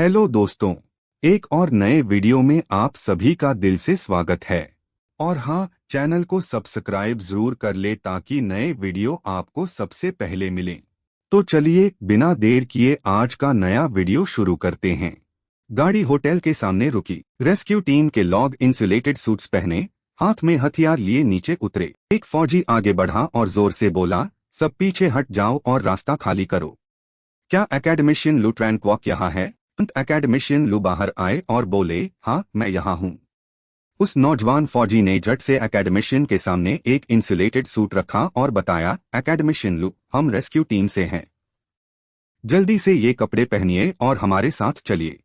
Hello दोस्तों, एक और नए वीडियो में आप सभी का दिल से स्वागत है। और हाँ, चैनल को सब्सक्राइब जरूर कर ले ताकि नए वीडियो आपको सबसे पहले मिले। तो चलिए बिना देर किए आज का नया वीडियो शुरू करते हैं। गाड़ी होटल के सामने रुकी। रेस्क्यू टीम के लोग इंसुलेटेड सूट्स पहने, हाथ में हथियार लिए नीचे उतरे। एक फौजी आगे बढ़ा और जोर से बोला, सब पीछे हट जाओ और रास्ता खाली करो। क्या एकेडमिशियन लू ट्रैनक्वॉक यहाँ है? एकेडमिशियन लू बाहर आए और बोले, हाँ मैं यहाँ हूँ। उस नौजवान फौजी ने झट से एकेडमिशियन के सामने एक इंसुलेटेड सूट रखा और बताया, एकेडमिशियन लू, हम रेस्क्यू टीम से हैं। जल्दी से ये कपड़े पहनिए और हमारे साथ चलिए।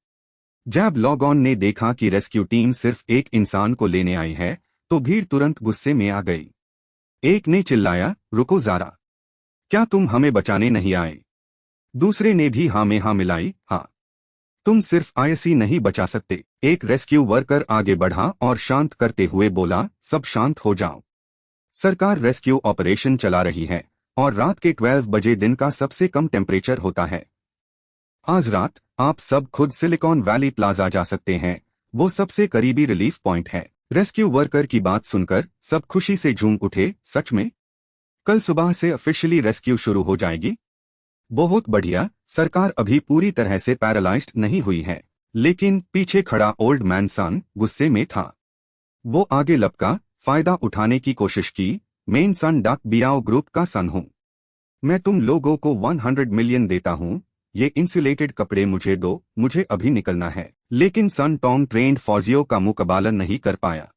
जब लोगों ने देखा कि रेस्क्यू टीम सिर्फ एक इंसान को लेने आई है तो भीड़ तुरंत गुस्से में आ गई। एक ने चिल्लाया, रुको ज़रा, क्या तुम हमें बचाने नहीं आए? दूसरे ने भी हाँ में हाँ मिलाई, हाँ तुम सिर्फ आईसी नहीं बचा सकते। एक रेस्क्यू वर्कर आगे बढ़ा और शांत करते हुए बोला, सब शांत हो जाओ। सरकार रेस्क्यू ऑपरेशन चला रही है और रात के 12 बजे दिन का सबसे कम टेम्परेचर होता है। आज रात आप सब खुद सिलिकॉन वैली प्लाजा जा सकते हैं, वो सबसे करीबी रिलीफ पॉइंट है। रेस्क्यू वर्कर की बात सुनकर सब खुशी से झूम उठे। सच में? कल सुबह से ऑफिशियली रेस्क्यू शुरू हो जाएगी? बहुत बढ़िया। सरकार अभी पूरी तरह से पैरालाइज्ड नहीं हुई है। लेकिन पीछे खड़ा ओल्ड मैन सन गुस्से में था। वो आगे लपका, फायदा उठाने की कोशिश की। मेन सन डक बियाओ ग्रुप का सन हूँ। मैं तुम लोगों को 100 मिलियन देता हूँ। ये इंसुलेटेड कपड़े मुझे दो, मुझे अभी निकलना है। लेकिन सन टोंग ट्रेंड फौजियों का मुकाबला नहीं कर पाया।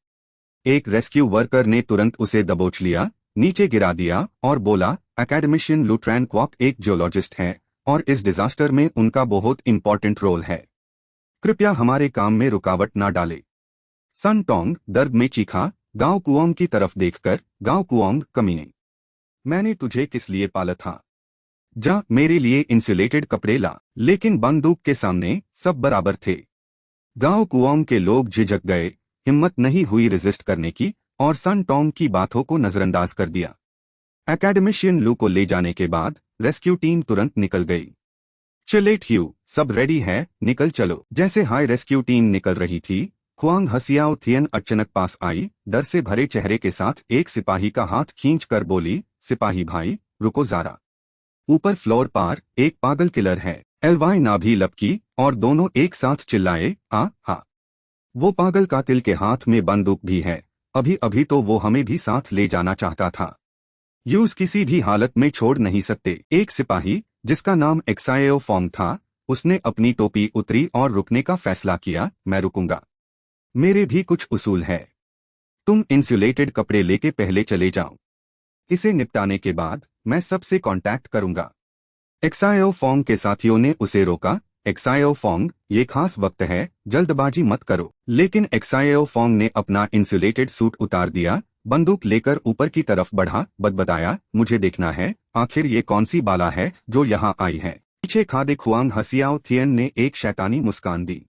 एक रेस्क्यू वर्कर ने तुरंत उसे दबोच लिया, नीचे गिरा दिया और बोला, एकेडमिशियन लू ट्रैनक्वॉक एक जियोलॉजिस्ट है और इस डिजास्टर में उनका बहुत इंपॉर्टेंट रोल है। कृपया हमारे काम में रुकावट ना डाले। सन टोंग दर्द में चीखा, गांव कुओंग की तरफ देखकर, गांव कुओंग कमीने, मैंने तुझे किस लिए पाला था? जा मेरे लिए इंसुलेटेड कपड़े ला। लेकिन बंदूक के सामने सब बराबर थे। गांव कुओंग के लोग झिझक गए, हिम्मत नहीं हुई रेजिस्ट करने की और सन टोंग की बातों को नजरअंदाज कर दिया। एकेडमिशियन लू को ले जाने के बाद रेस्क्यू टीम तुरंत निकल गई। चले ठियू, सब रेडी है, निकल चलो। जैसे हाई रेस्क्यू टीम निकल रही थी, खुआंग हसियाओ थियन अचानक पास आई, डर से भरे चेहरे के साथ एक सिपाही का हाथ खींचकर बोली, सिपाही भाई रुको ज़रा। ऊपर फ्लोर पर एक पागल किलर है। एलवाई नाभि लपकी और दोनों एक साथ चिल्लाए, आ हा। वो पागल कातिल के हाथ में बंदूक भी है। अभी अभी तो वो हमें भी साथ ले जाना चाहता था। यूज किसी भी हालत में छोड़ नहीं सकते। एक सिपाही जिसका नाम एक्साएओ फोंग था, उसने अपनी टोपी उतरी और रुकने का फैसला किया। मैं रुकूंगा, मेरे भी कुछ उसूल है। तुम इंसुलेटेड कपड़े लेके पहले चले जाओ, इसे निपटाने के बाद मैं सबसे कांटेक्ट करूंगा। एक्साएओ फोंग के साथियों ने उसे रोका। एक्साएओ फोंग, ये खास वक्त है, जल्दबाजी मत करो। लेकिन एक्साएओ फोंग ने अपना इंसुलेटेड सूट उतार दिया, बंदूक लेकर ऊपर की तरफ बढ़ा, बदबदाया, मुझे देखना है आखिर ये कौन सी बाला है जो यहाँ आई है। पीछे खादे खुआंग हसियाओ थियन ने एक शैतानी मुस्कान दी।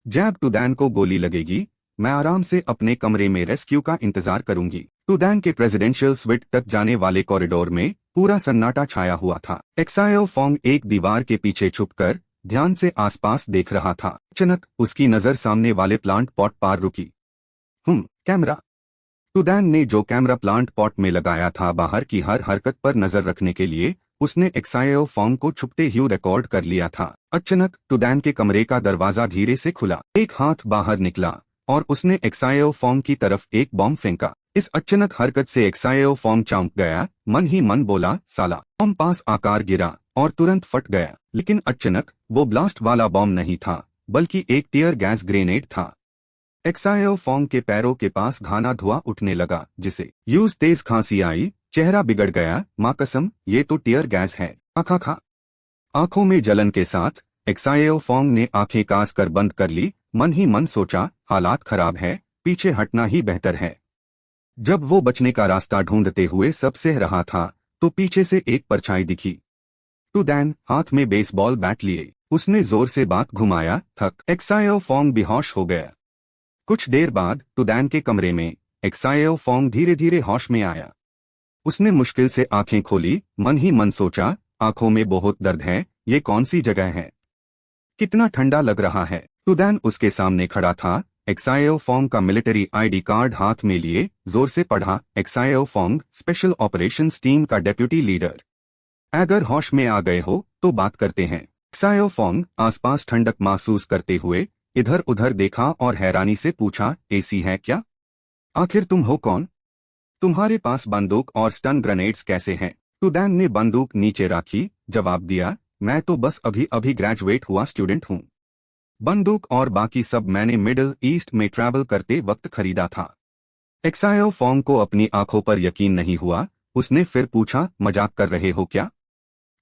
जैब टुदैन को गोली लगेगी, मैं आराम से अपने कमरे में रेस्क्यू का इंतजार करूंगी। टुदैन के प्रेसिडेंशियल स्वीट तक जाने वाले कॉरिडोर में पूरा सन्नाटा छाया हुआ था। एक्साएओ फोंग एक दीवार के पीछे छुपकर ध्यान से आसपास देख रहा था। अचानक उसकी नजर सामने वाले प्लांट पॉट पर रुकी। कैमरा। टुदैन ने जो कैमरा प्लांट पॉट में लगाया था, बाहर की हर हरकत पर नजर रखने के लिए उसने एक्साएओ फोंग को छुपते ही रिकॉर्ड कर लिया था। अचानक टुदैन के कमरे का दरवाजा धीरे से खुला। एक हाथ बाहर निकला और उसने एक्साएओ फोंग की तरफ एक बॉम्ब फेंका। इस अचानक हरकत से एक्साएओ फोंग चौंक गया, मन ही मन बोला, साला। बॉम्ब पास आकार गिरा और तुरंत फट गया। लेकिन अचानक वो ब्लास्ट वाला बॉम्ब नहीं था, बल्कि एक टीयर गैस ग्रेनेड था। एक्साएओ फोंग के पैरों के पास घाना धुआं उठने लगा, जिसे यूज तेज खांसी आई, चेहरा बिगड़ गया। माँ कसम, ये तो टीयर गैस है। आखा खा। आंखों में जलन के साथ एक्साएओ फोंग ने आंखें कास कर बंद कर ली। मन ही मन सोचा, हालात खराब है, पीछे हटना ही बेहतर है। जब वो बचने का रास्ता ढूंढते हुए सब सह रहा था तो पीछे से एक परछाई दिखी। टुदैन हाथ में बेसबॉल बैट लिए, उसने जोर से बात घुमाया। थक। एक्साएओ फोंग बेहोश हो गया। कुछ देर बाद टुदैन के कमरे में एक्साएओ फोंग धीरे धीरे होश में आया। उसने मुश्किल से आंखें खोली, मन ही मन सोचा, आंखों में बहुत दर्द है, ये कौन सी जगह है? कितना ठंडा लग रहा है। टुडैन उसके सामने खड़ा था, एक्सायो फॉन्ग का मिलिट्री आईडी कार्ड हाथ में लिए जोर से पढ़ा, एक्सायो फॉन्ग, स्पेशल ऑपरेशंस टीम का डेप्यूटी लीडर। अगर होश में आ गए हो तो बात करते हैं। एक्सायो फॉन्ग आसपास ठंडक महसूस करते हुए इधर उधर देखा और हैरानी से पूछा, एसी है क्या? आखिर तुम हो कौन? तुम्हारे पास बंदूक और स्टन ग्रेनेड्स कैसे हैं? टुडैन ने बंदूक नीचे रखी, जवाब दिया, मैं तो बस अभी अभी ग्रेजुएट हुआ स्टूडेंट हूँ। बंदूक और बाकी सब मैंने मिडिल ईस्ट में ट्रैवल करते वक्त खरीदा था। एक्सायो फॉन्ग को अपनी आंखों पर यकीन नहीं हुआ। उसने फिर पूछा, मजाक कर रहे हो क्या?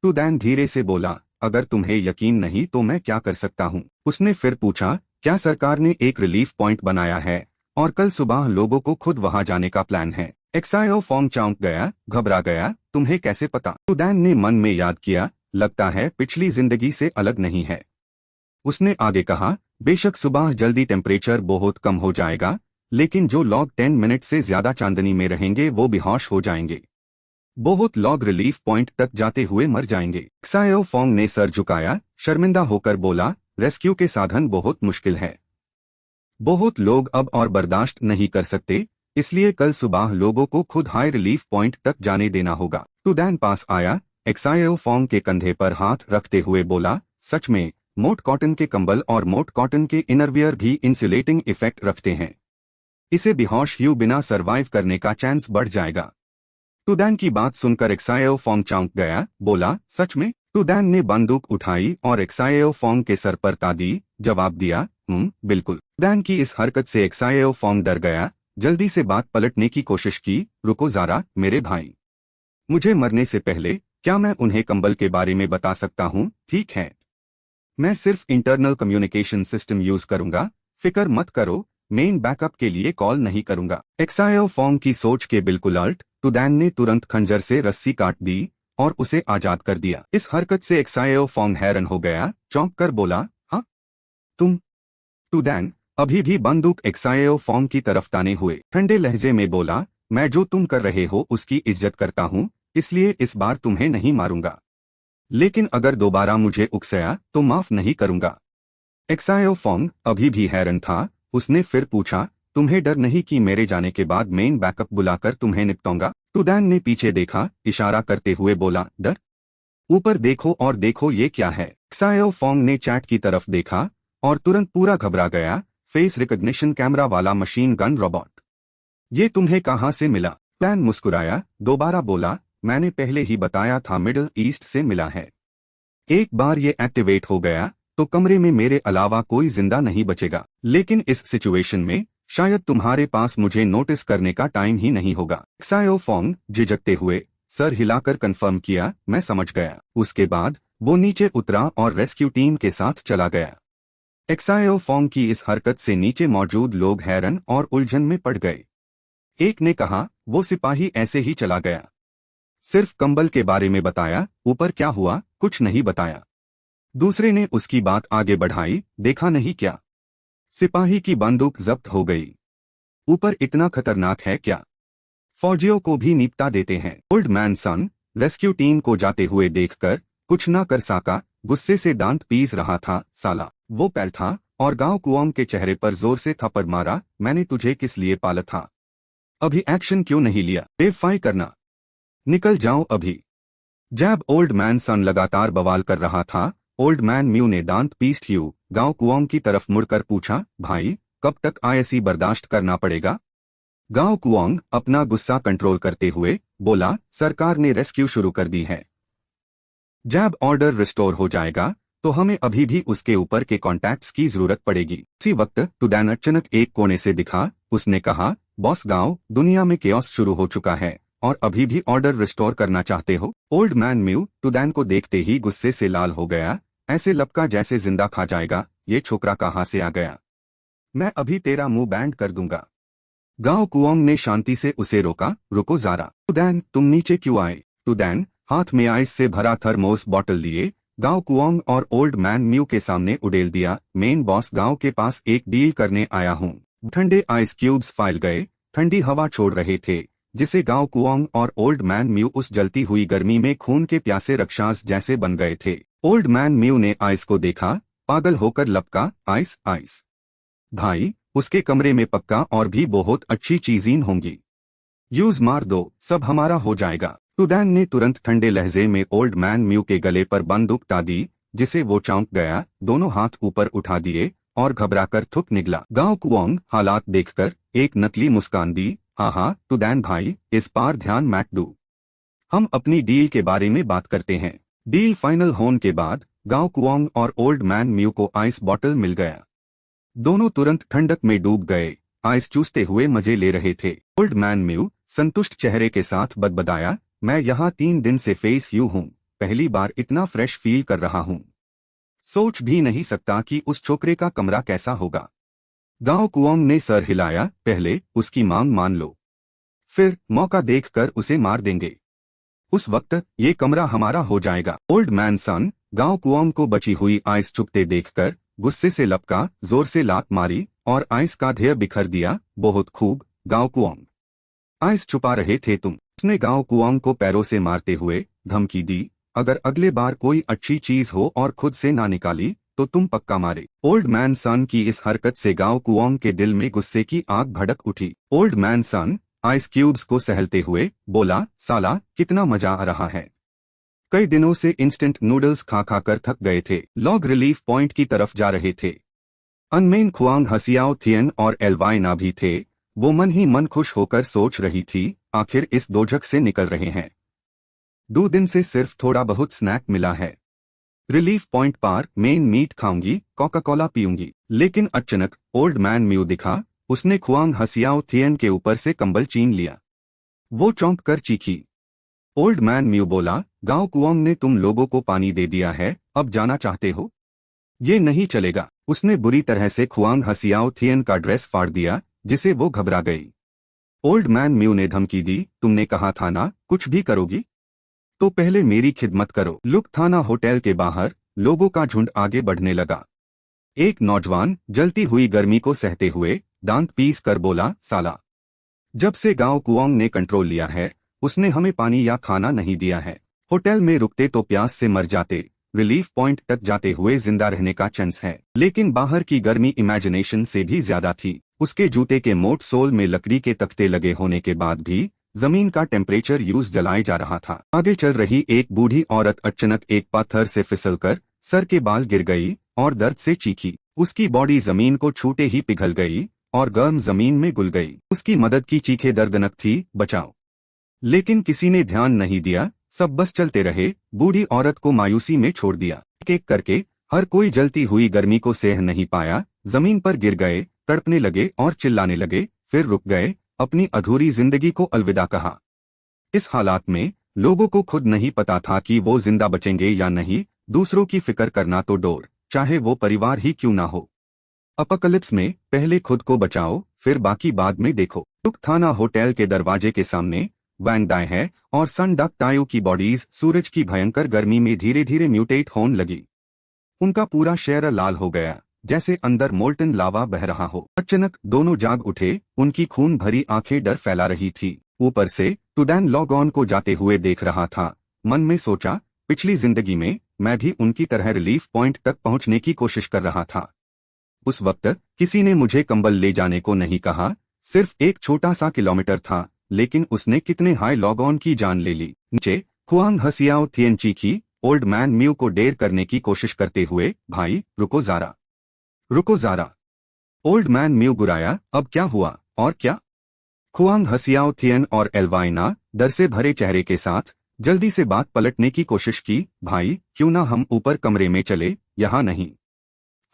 टुडैन धीरे से बोला, अगर तुम्हें यकीन नहीं तो मैं क्या कर सकता हूँ। उसने फिर पूछा, क्या सरकार ने एक रिलीफ पॉइंट बनाया है और कल सुबह लोगों को खुद वहां जाने का प्लान है? एक्सायो फॉन्ग चौंक गया, घबरा गया, तुम्हें कैसे पता? टुडैन ने मन में याद किया, लगता है पिछली जिंदगी से अलग नहीं है। उसने आगे कहा, बेशक सुबह जल्दी टेम्परेचर बहुत कम हो जाएगा, लेकिन जो लोग 10 मिनट से ज्यादा चांदनी में रहेंगे वो बेहोश हो जाएंगे। बहुत लोग रिलीफ पॉइंट तक जाते हुए मर जाएंगे। एक्सायो फॉन्ग ने सर झुकाया, शर्मिंदा होकर बोला, रेस्क्यू के साधन बहुत मुश्किल है। बहुत लोग अब और बर्दाश्त नहीं कर सकते, इसलिए कल सुबह लोगों को खुद हाई रिलीफ पॉइंट तक जाने देना होगा। टुडैन पास आया, एक्सायो फॉन्ग के कंधे पर हाथ रखते हुए बोला, सच में, मोट कॉटन के कंबल और मोट कॉटन के इनरवियर भी इंसुलेटिंग इफेक्ट रखते हैं। इसे बेहोश हुए बिना सरवाइव करने का चांस बढ़ जाएगा। टुडैन की बात सुनकर एक्सायो फॉन्ग चौंक गया, बोला, सच में? टुडैन ने बंदूक उठाई और एक्सायो फॉन्ग के सर पर तादी, जवाब दिया, बिल्कुल। टुडैन की इस हरकत से एक्सायो फॉन्ग डर गया, जल्दी से बात पलटने की कोशिश की, रुको जरा मेरे भाई, मुझे मरने से पहले क्या मैं उन्हें कंबल के बारे में बता सकता हूँ? ठीक है, मैं सिर्फ इंटरनल कम्युनिकेशन सिस्टम यूज करूंगा, फिक्र मत करो, मेन बैकअप के लिए कॉल नहीं करूंगा। एक्सायो फॉन्ग की सोच के बिल्कुल उलट, टुडैन ने तुरंत खंजर से रस्सी काट दी और उसे आजाद कर दिया। इस हरकत से एक्सायो फॉन्ग हैरान हो गया, चौंक कर बोला, हाँ तुम? टुडैन अभी भी बंदूक एक्सायो फॉन्ग की तरफ ताने हुए ठंडे लहजे में बोला, मैं जो तुम कर रहे हो उसकी इज्जत करता हूँ, इसलिए इस बार तुम्हें नहीं मारूंगा, लेकिन अगर दोबारा मुझे उकसाया तो माफ नहीं करूंगा। एक्सायो फॉन्ग अभी भी हैरान था। उसने फिर पूछा, तुम्हें डर नहीं कि मेरे जाने के बाद मेन बैकअप बुलाकर तुम्हें निपटाऊंगा? टुडैन ने पीछे देखा, इशारा करते हुए बोला, डर? ऊपर देखो और देखो ये क्या है। एक्सायो फॉन्ग ने चैट की तरफ देखा और तुरंत पूरा घबरा गया, फेस रिकॉग्निशन कैमरा वाला मशीन गन रोबोट। ये तुम्हें कहाँ से मिला? टुडैन मुस्कुराया, दोबारा बोला, मैंने पहले ही बताया था मिडिल ईस्ट से मिला है। एक बार ये एक्टिवेट हो गया तो कमरे में मेरे अलावा कोई जिंदा नहीं बचेगा, लेकिन इस सिचुएशन में शायद तुम्हारे पास मुझे नोटिस करने का टाइम ही नहीं होगा। एक्सायो फॉन्ग झिझकते हुए सर हिलाकर कंफर्म किया, मैं समझ गया। उसके बाद वो नीचे उतरा और रेस्क्यू टीम के साथ चला गया। एक्सायो फॉन्ग की इस हरकत से नीचे मौजूद लोग हैरान और उलझन में पड़ गए। एक ने कहा, वो सिपाही ऐसे ही चला गया, सिर्फ कंबल के बारे में बताया, ऊपर क्या हुआ कुछ नहीं बताया। दूसरे ने उसकी बात आगे बढ़ाई, देखा नहीं क्या, सिपाही की बंदूक जब्त हो गई, ऊपर इतना खतरनाक है क्या, फौजियों को भी निपटा देते हैं। ओल्ड मैन सन रेस्क्यू टीम को जाते हुए देखकर कुछ ना कर सका, गुस्से से दांत पीस रहा था, साला वो पैल था, और गांव कुओंग के चेहरे पर जोर से थप्पड़ मारा, मैंने तुझे किस लिए पाला था, अभी एक्शन क्यों नहीं लिया, बेवफाई करना, निकल जाओ अभी। जब ओल्ड मैन सन लगातार बवाल कर रहा था, ओल्ड मैन म्यू ने दांत पीस्ट हुए गांव कुओंग की तरफ मुड़कर पूछा, भाई कब तक ऐसी बर्दाश्त करना पड़ेगा? गांव कुओंग अपना गुस्सा कंट्रोल करते हुए बोला, सरकार ने रेस्क्यू शुरू कर दी है, जब ऑर्डर रिस्टोर हो जाएगा तो हमें अभी भी उसके ऊपर के कॉन्टैक्ट्स की जरूरत पड़ेगी। इसी वक्त टुडैन अचानक एक कोने से दिखा। उसने कहा, बॉस गांव दुनिया में केओस शुरू हो चुका है और अभी भी ऑर्डर रिस्टोर करना चाहते हो? ओल्ड मैन म्यू टुडैन को देखते ही गुस्से से लाल हो गया, ऐसे लपका जैसे जिंदा खा जाएगा, ये छोकरा कहाँ से आ गया, मैं अभी तेरा मुंह बैंड कर दूंगा। गांव कुओंग ने शांति से उसे रोका, रुको जरा, टुडैन तुम नीचे क्यों आए? टुडैन हाथ में आइस से भरा थर्मोस बॉटल लिए गांव कुओंग और ओल्ड मैन म्यू के सामने उड़ेल दिया, मेन बॉस गांव के पास एक डील करने आया हूँ। ठंडे आइस क्यूब्स फाइल गए, ठंडी हवा छोड़ रहे थे, जिसे गांव कुओंग और ओल्ड मैन म्यू उस जलती हुई गर्मी में खून के प्यासे राक्षस जैसे बन गए थे। ओल्ड मैन म्यू ने आइस को देखा, पागल होकर लपका, आइस आइस। भाई, उसके कमरे में पक्का और भी बहुत अच्छी चीजें होंगी। यूज मार दो, सब हमारा हो जाएगा। टुडैन ने तुरंत ठंडे लहजे में ओल्ड मैन म्यू के गले पर बंदूक दी, जिसे वो चौंक गया, दोनों हाथ ऊपर उठा दिए और घबराकर थूक निकला। गांव कुओंग हालात देखकर एक नकली मुस्कान दी, आहा टुडैन भाई, इस बार ध्यान मत दो। हम अपनी डील के बारे में बात करते हैं। डील फाइनल होने के बाद गांव कुओंग और ओल्ड मैन म्यू को आइस बॉटल मिल गया। दोनों तुरंत ठंडक में डूब गए, आइस चूसते हुए मजे ले रहे थे। ओल्ड मैन म्यू संतुष्ट चेहरे के साथ बदबदाया, मैं यहाँ 3 दिन से फेस यू हूँ, पहली बार इतना फ्रेश फील कर रहा हूँ। सोच भी नहीं सकता कि उस छोकरे का कमरा कैसा होगा। गांव कुओंग ने सर हिलाया, पहले उसकी मांग मान लो, फिर मौका देखकर उसे मार देंगे। उस वक्त ये कमरा हमारा हो जाएगा। ओल्ड मैन सन गांव कुओंग को बची हुई आइस चुपते देखकर गुस्से से लपका, जोर से लात मारी और आइस का ढेर बिखर दिया। बहुत खूब गांव कुओंग, आइस छुपा रहे थे तुम। उसने गांव कुओंग को पैरों से मारते हुए धमकी दी, अगर अगले बार कोई अच्छी चीज हो और खुद से ना निकाली तो तुम पक्का मारे। ओल्ड मैन सन की इस हरकत से गांव कुओंग के दिल में गुस्से की आग भड़क उठी। ओल्ड मैन सन आइस क्यूब्स को सहलते हुए बोला, साला कितना मजा आ रहा है। कई दिनों से इंस्टेंट नूडल्स खा खा कर थक गए थे। लॉग रिलीफ पॉइंट की तरफ जा रहे थे। अनमेन खुआंग, हसियाओ थियन और एल्वाइना भी थे। वो मन ही मन खुश होकर सोच रही थी, आखिर इस दोजख से निकल रहे हैं। 2 दिन से सिर्फ थोड़ा बहुत स्नैक मिला है। रिलीफ पॉइंट पार मेन मीट खाऊंगी, कोका कोला पीऊंगी। लेकिन अचानक ओल्ड मैन म्यू दिखा। उसने खुआंग हसियाओ थियन के ऊपर से कंबल छीन लिया। वो चौंक कर चीखी। ओल्ड मैन म्यू बोला, गांव कुओंग ने तुम लोगों को पानी दे दिया है, अब जाना चाहते हो? ये नहीं चलेगा। उसने बुरी तरह से खुआंग हसियाओ थियन का ड्रेस फाड़ दिया, जिसे वो घबरा गई। ओल्ड मैन म्यू ने धमकी दी, तुमने कहा था ना कुछ भी करोगी तो पहले मेरी खिदमत करो। लुक थाना होटल के बाहर लोगों का झुंड आगे बढ़ने लगा। एक नौजवान जलती हुई गर्मी को सहते हुए दांत पीस कर बोला, साला, जब से गांव कुओंग ने कंट्रोल लिया है उसने हमें पानी या खाना नहीं दिया है। होटल में रुकते तो प्यास से मर जाते, रिलीफ पॉइंट तक जाते हुए जिंदा रहने का चांस है। लेकिन बाहर की गर्मी इमेजिनेशन से भी ज्यादा थी। उसके जूते के मोट सोल में लकड़ी के तख्ते लगे होने के बाद भी जमीन का टेम्परेचर यूज जलाए जा रहा था। आगे चल रही एक बूढ़ी औरत अचानक एक पत्थर से फिसलकर सर के बाल गिर गई और दर्द से चीखी। उसकी बॉडी जमीन को छूते ही पिघल गई और गर्म जमीन में घुल गई। उसकी मदद की चीखें दर्दनाक थी, बचाओ। लेकिन किसी ने ध्यान नहीं दिया, सब बस चलते रहे। बूढ़ी औरत को मायूसी में छोड़ दिया। एक एक करके हर कोई जलती हुई गर्मी को सह नहीं पाया, जमीन पर गिर गए, तड़पने लगे और चिल्लाने लगे, फिर रुक गए, अपनी अधूरी जिंदगी को अलविदा कहा। इस हालात में लोगों को खुद नहीं पता था कि वो जिंदा बचेंगे या नहीं। दूसरों की फिक्र करना तो डोर, चाहे वो परिवार ही क्यों ना हो। अपोकलिप्स में पहले खुद को बचाओ, फिर बाकी बाद में देखो। टुक थाना होटल के दरवाजे के सामने वैंग दाई है और सन डक तायो की बॉडीज सूरज की भयंकर गर्मी में धीरे धीरे म्यूटेट होने लगी। उनका पूरा शहर लाल हो गया, जैसे अंदर मोल्टन लावा बह रहा हो। अचानक दोनों जाग उठे, उनकी खून भरी आंखें डर फैला रही थी। ऊपर से टुडैन लॉग ऑन को जाते हुए देख रहा था। मन में सोचा, पिछली जिंदगी में मैं भी उनकी तरह रिलीफ पॉइंट तक पहुंचने की कोशिश कर रहा था। उस वक्त किसी ने मुझे कंबल ले जाने को नहीं कहा, सिर्फ एक छोटा सा किलोमीटर था, लेकिन उसने कितने हाई लॉग ऑन की जान ले ली। नीचे खुआंग हसियाओ थियन चीखी, ओल्ड मैन म्यू को डेर करने की कोशिश करते हुए, भाई रुको ज़रा, रुको ज़रा। ओल्ड मैन म्यू गुराया, अब क्या हुआ और क्या? खुआंग हसियाओ थियन और एल्वाइना डर से भरे चेहरे के साथ जल्दी से बात पलटने की कोशिश की, भाई क्यों ना हम ऊपर कमरे में चले, यहाँ नहीं।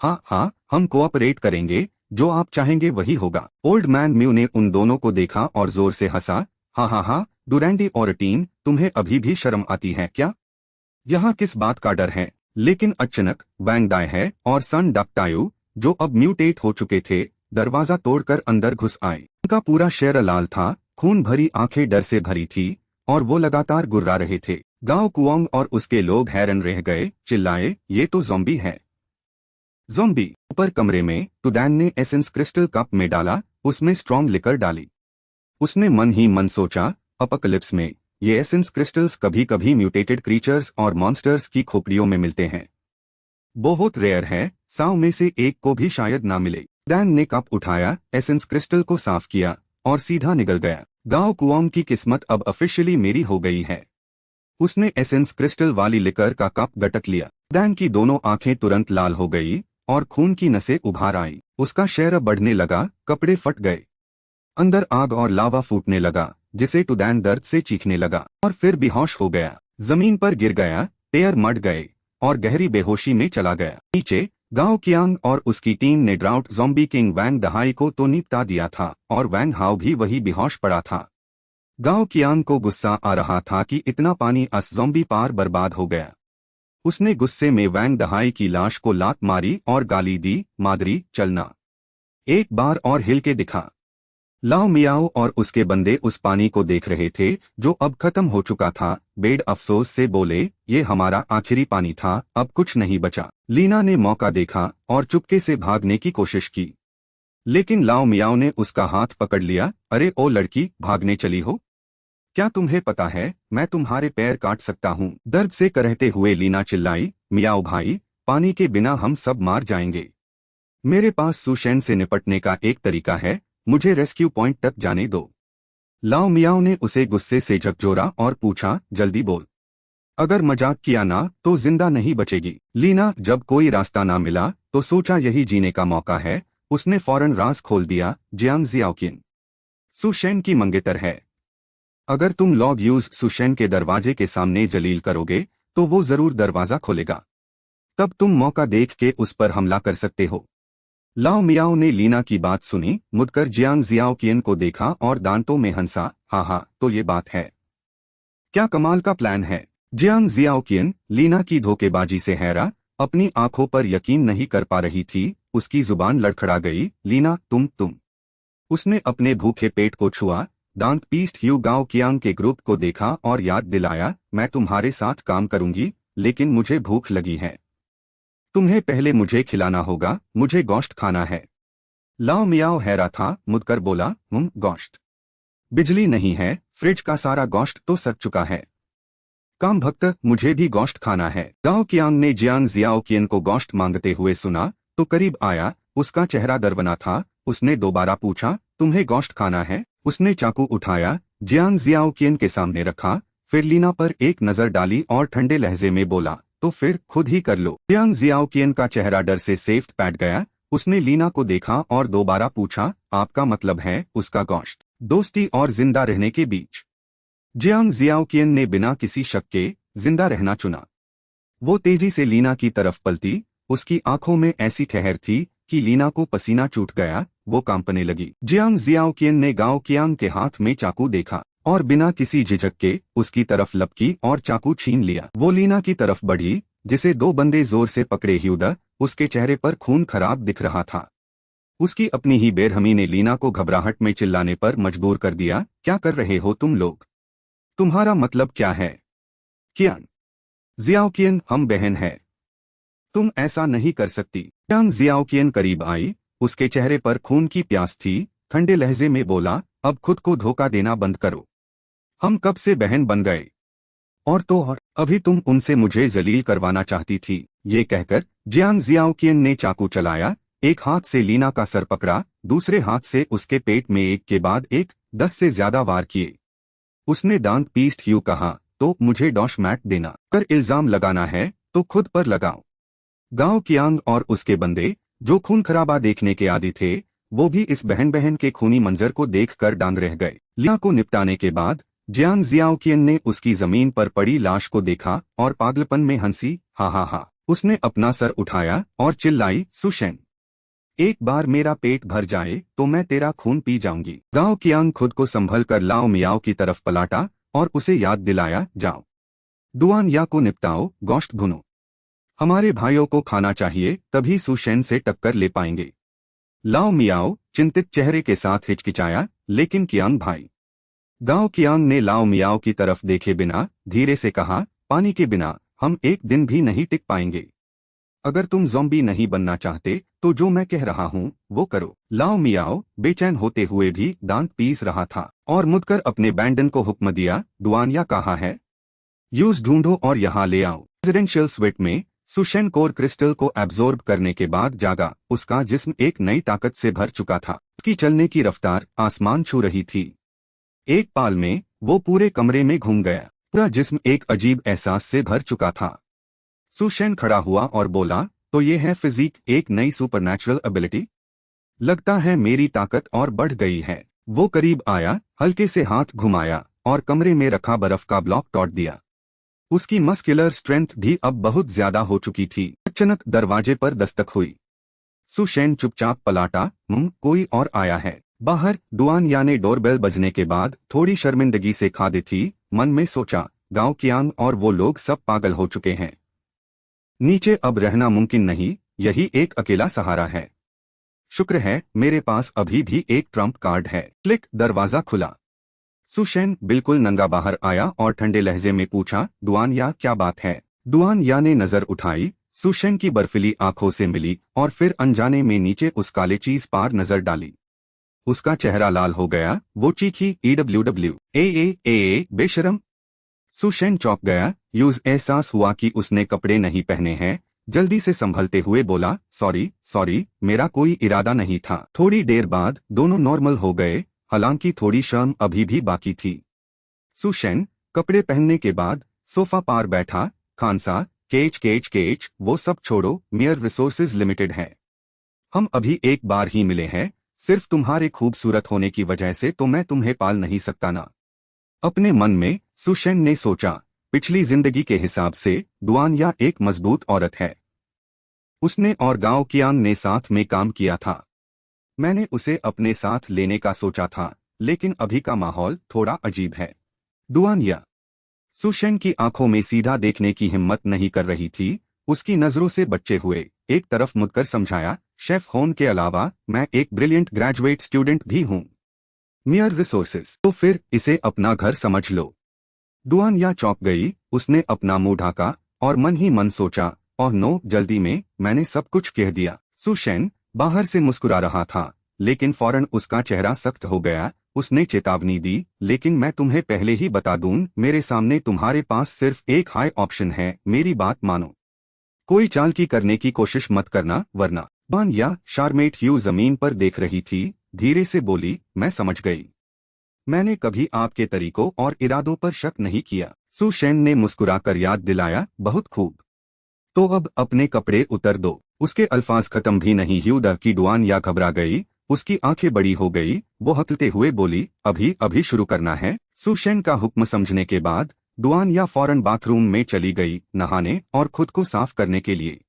हाँ हाँ, हम कोऑपरेट करेंगे, जो आप चाहेंगे वही होगा। ओल्ड मैन म्यू ने उन दोनों को देखा और जोर से हंसा, हाँ हाँ हाँ, डुरैंडी और टीन, तुम्हें अभी भी शर्म आती है क्या? यहाँ किस बात का डर है? लेकिन अचानक वैंग दाई है और सन डक तायो, जो अब म्यूटेट हो चुके थे, दरवाजा तोड़कर अंदर घुस आए। उनका पूरा शहर लाल था, खून भरी आंखें डर से भरी थी और वो लगातार गुर्रा रहे थे। गांव कुओंग और उसके लोग हैरान रह गए, चिल्लाए, ये तो ज़ॉम्बी है। ज़ॉम्बी। ऊपर कमरे में टुडैन ने एसेंस क्रिस्टल कप में डाला, उसमें स्ट्रॉन्ग लिकर डाली। उसने मन ही मन सोचा, अपोकलिप्स में ये एसेंस क्रिस्टल्स कभी कभी म्यूटेटेड क्रीचर्स और मॉन्स्टर्स की खोपड़ियों में मिलते हैं। बहुत रेयर है, 100 में से एक को भी शायद ना मिले। डैन ने कप उठाया, एसेंस क्रिस्टल को साफ किया और सीधा निकल गया। गाओ कुआम की किस्मत अब ऑफिशियली मेरी हो गई है। उसने एसेंस क्रिस्टल वाली लिकर का कप गटक लिया। डैन की दोनों आंखें तुरंत लाल हो गई और खून की नसें उभार आई। उसका शहर बढ़ने लगा, कपड़े फट गए, अंदर आग और लावा फूटने लगा, जिसे टुडैन दर्द से चीखने लगा और फिर बेहोश हो गया। जमीन पर गिर गया, पैर मड़ गए और गहरी बेहोशी में चला गया। नीचे गाओ कियांग और उसकी टीम ने ड्राउट ज़ॉम्बी किंग वैंग दहाई को तो निपटा दिया था और वैंग हाओ भी वही बेहोश पड़ा था। गाओ कियांग को गुस्सा आ रहा था कि इतना पानी अस ज़ॉम्बी पार बर्बाद हो गया। उसने गुस्से में वैंग दहाई की लाश को लात मारी और गाली दी, मादरी चलना, एक बार और हिल के दिखा। लाओ मियाओ और उसके बंदे उस पानी को देख रहे थे जो अब खत्म हो चुका था। बेड अफसोस से बोले, ये हमारा आखिरी पानी था, अब कुछ नहीं बचा। लीना ने मौका देखा और चुपके से भागने की कोशिश की, लेकिन लाओ मियाओ ने उसका हाथ पकड़ लिया। अरे ओ लड़की, भागने चली हो? क्या तुम्हें पता है मैं तुम्हारे पैर काट सकता हूँ? दर्द से करहते हुए लीना चिल्लाई, मियाओ भाई, पानी के बिना हम सब मार जाएंगे। मेरे पास सुशैन से निपटने का एक तरीका है, मुझे रेस्क्यू पॉइंट तक जाने दो। लाओ मियाओ ने उसे गुस्से से झकझोरा और पूछा, जल्दी बोल, अगर मजाक किया ना तो जिंदा नहीं बचेगी। लीना जब कोई रास्ता ना मिला तो सोचा यही जीने का मौका है। उसने फौरन राज खोल दिया, जियांग जियाओकिन सुशैन की मंगेतर है। अगर तुम लॉग यूज सुशैन के दरवाजे के सामने जलील करोगे तो वो जरूर दरवाजा खोलेगा, तब तुम मौका देख के उस पर हमला कर सकते हो। लाओ मियाओ ने लीना की बात सुनी, मुड़कर जियांग जियाओकिन को देखा और दांतों में हंसा। हाँ, तो ये बात है, क्या कमाल का प्लान है। जियांग जियाओकिन लीना की धोखेबाजी से हैरा, अपनी आंखों पर यकीन नहीं कर पा रही थी। उसकी जुबान लड़खड़ा गई। लीना, तुम। उसने अपने भूखे पेट को छुआ, दांत पीस्ट ह्यू गाओ कियांग के ग्रुप को देखा और याद दिलाया, मैं तुम्हारे साथ काम करूंगी, लेकिन मुझे भूख लगी है। तुम्हें पहले मुझे खिलाना होगा, मुझे गोश्त खाना है। लाओ मियाओ हैरा था, मुड़कर बोला, गोश्त? बिजली नहीं है, फ्रिज का सारा गोश्त तो सड़ चुका है। काम भक्त, मुझे भी गोश्त खाना है। गाओ कियांग ने जियांग जियाओकिन को गोश्त मांगते हुए सुना तो करीब आया। उसका चेहरा दरवना था। उसने दोबारा पूछा, तुम्हें गोश्त खाना है? उसने चाकू उठाया, जियांग जियाओकिन के सामने रखा, फिर लीना पर एक नजर डाली और ठंडे लहजे में बोला, तो फिर खुद ही कर लो। जियांग जियाओकिन का चेहरा डर से सेफ्ट पैट गया। उसने लीना को देखा और दोबारा पूछा, आपका मतलब है उसका गोश्त? दोस्ती और जिंदा रहने के बीच जियांग जियाओकिन ने बिना किसी शक के जिंदा रहना चुना। वो तेजी से लीना की तरफ पलटी। उसकी आंखों में ऐसी ठहर थी कि लीना को पसीना छूट गया। वो कांपने लगी। जियांग जियाओकिन ने गाओ कियांग के हाथ में चाकू देखा और बिना किसी झिझक के उसकी तरफ लपकी और चाकू छीन लिया। वो लीना की तरफ बढ़ी, जिसे दो बंदे जोर से पकड़े ह्यूदा। उसके चेहरे पर खून खराब दिख रहा था। उसकी अपनी ही बेरहमी ने लीना को घबराहट में चिल्लाने पर मजबूर कर दिया, क्या कर रहे हो तुम लोग? तुम्हारा मतलब क्या है? कियांग जियाओकिन, हम बहन है, तुम ऐसा नहीं कर सकती। जियांग जियाओकिन करीब आई। उसके चेहरे पर खून की प्यास थी। ठंडे लहजे में बोला, अब खुद को धोखा देना बंद करो। हम कब से बहन बन गए? और तो और अभी तुम उनसे मुझे जलील करवाना चाहती थी। ये कहकर जियांग जियाओकिन ने चाकू चलाया। एक हाथ से लीना का सर पकड़ा, दूसरे हाथ से उसके पेट में एक के बाद एक 10 से ज्यादा वार किए। उसने दांत पीस्ट ह्यू कहा, तो मुझे डॉश मैट देना। कर इल्जाम लगाना है तो खुद पर लगाओ। गाओ कियांग और उसके बंदे, जो खून खराबा देखने के आदी थे, वो भी इस बहन बहन के खूनी मंजर को देखकर डांग रह गए। लीना को निपटाने के बाद जियांग जियाओकिन ने उसकी जमीन पर पड़ी लाश को देखा और पागलपन में हंसी। हा। उसने अपना सर उठाया और चिल्लाई, सुशैन, एक बार मेरा पेट भर जाए तो मैं तेरा खून पी जाऊंगी। गाओ कियांग खुद को संभल कर लाओ मियाओ की तरफ पलाटा और उसे याद दिलाया, जाओ डुआन या को निपटाओ, गोश्त भुनो। हमारे भाइयों को खाना चाहिए, तभी सुशैन से टक्कर ले पाएंगे। लाओ मियाओ चिंतित चेहरे के साथ हिचकिचाया, लेकिन कियांग भाई। गाओ कियांग ने लाओ मियाओ की तरफ देखे बिना धीरे से कहा, पानी के बिना हम एक दिन भी नहीं टिक पाएंगे। अगर तुम ज़ॉम्बी नहीं बनना चाहते तो जो मैं कह रहा हूँ वो करो। लाओ मियाओ बेचैन होते हुए भी दांत पीस रहा था और मुड़कर अपने बैंडन को हुक्म दिया, डुआन या कहा है, यूज ढूंढो और यहाँ ले आओ। रेजिडेंशियल स्वीट में सुशेन कोर क्रिस्टल को एब्जॉर्ब करने के बाद जागा। उसका जिस्म एक नई ताकत से भर चुका था। उसकी चलने की रफ्तार आसमान छू रही थी। एक पाल में वो पूरे कमरे में घूम गया। पूरा जिस्म एक अजीब एहसास से भर चुका था। सुशेन खड़ा हुआ और बोला, तो ये है फिजिक, एक नई सुपरनैचुरल एबिलिटी? लगता है मेरी ताकत और बढ़ गई है। वो करीब आया, हल्के से हाथ घुमाया और कमरे में रखा बर्फ का ब्लॉक तोड़ दिया। उसकी मस्कुलर स्ट्रेंथ भी अब बहुत ज्यादा हो चुकी थी। अचानक दरवाजे पर दस्तक हुई। सुशेन चुपचाप पलाटा, कोई और आया है। बाहर डुआन या ने डोरबेल बजने के बाद थोड़ी शर्मिंदगी से खादी थी। मन में सोचा, गांव कियांग और वो लोग सब पागल हो चुके हैं। नीचे अब रहना मुमकिन नहीं, यही एक अकेला सहारा है। शुक्र है मेरे पास अभी भी एक ट्रम्प कार्ड है। क्लिक, दरवाजा खुला। सुशेन बिल्कुल नंगा बाहर आया और ठंडे लहजे में पूछा, डुआन या, क्या बात है? डुआन या ने नजर उठाई, सुशेन की बर्फीली आंखों से मिली और फिर अनजाने में नीचे उस काले चीज पार नजर डाली। उसका चेहरा लाल हो गया। वो चीखी, EWW, ए बेशरम। सुशेन चौंक गया। एहसास हुआ कि उसने कपड़े नहीं पहने हैं। जल्दी से संभलते हुए बोला, सॉरी, मेरा कोई इरादा नहीं था। थोड़ी देर बाद दोनों नॉर्मल हो गए, हालांकि थोड़ी शर्म अभी भी बाकी थी। सुशेन कपड़े पहनने के बाद सोफा पार बैठा। खानसा, केच, वो सब छोड़ो, मियर रिसोर्सेज लिमिटेड है। हम अभी एक बार ही मिले हैं। सिर्फ तुम्हारे खूबसूरत होने की वजह से तो मैं तुम्हें पाल नहीं सकता ना। अपने मन में सुशेन ने सोचा, पिछली जिंदगी के हिसाब से डुआन या एक मजबूत औरत है। उसने और गांव कियांग ने साथ में काम किया था। मैंने उसे अपने साथ लेने का सोचा था, लेकिन अभी का माहौल थोड़ा अजीब है। डुआन या। सुशेन की आंखों में सीधा देखने की हिम्मत नहीं कर रही थी। उसकी नजरों से बच्चे हुए एक तरफ मुड़कर समझाया, शेफ होने के अलावा मैं एक ब्रिलियंट ग्रेजुएट स्टूडेंट भी हूँ। मियर रिसोर्सेज, तो फिर इसे अपना घर समझ लो। डुआन या चौंक गई। उसने अपना मुंह ढाका और मन ही मन सोचा, और नो, जल्दी में मैंने सब कुछ कह दिया। सुशेन बाहर से मुस्कुरा रहा था, लेकिन फौरन उसका चेहरा सख्त हो गया। उसने चेतावनी दी, लेकिन मैं तुम्हें पहले ही बता दूं, मेरे सामने तुम्हारे पास सिर्फ एक हाई ऑप्शन है। मेरी बात मानो। कोई चालाकी करने की कोशिश मत करना, वरना। डुआन या शारमेट ह्यू जमीन पर देख रही थी। धीरे से बोली, मैं समझ गई। मैंने कभी आपके तरीकों और इरादों पर शक नहीं किया। सुशेन ने मुस्कुराकर याद दिलाया, बहुत खूब। तो अब अपने कपड़े उतर दो। उसके अल्फाज खत्म भी नहीं हुए कि डुआन या घबरा गई। उसकी आंखें बड़ी हो गई। वो हकलते हुए बोली, अभी शुरू करना है। सुशेन का हुक्म समझने के बाद डुआन या फौरन बाथरूम में चली गई, नहाने और खुद को साफ करने के लिए।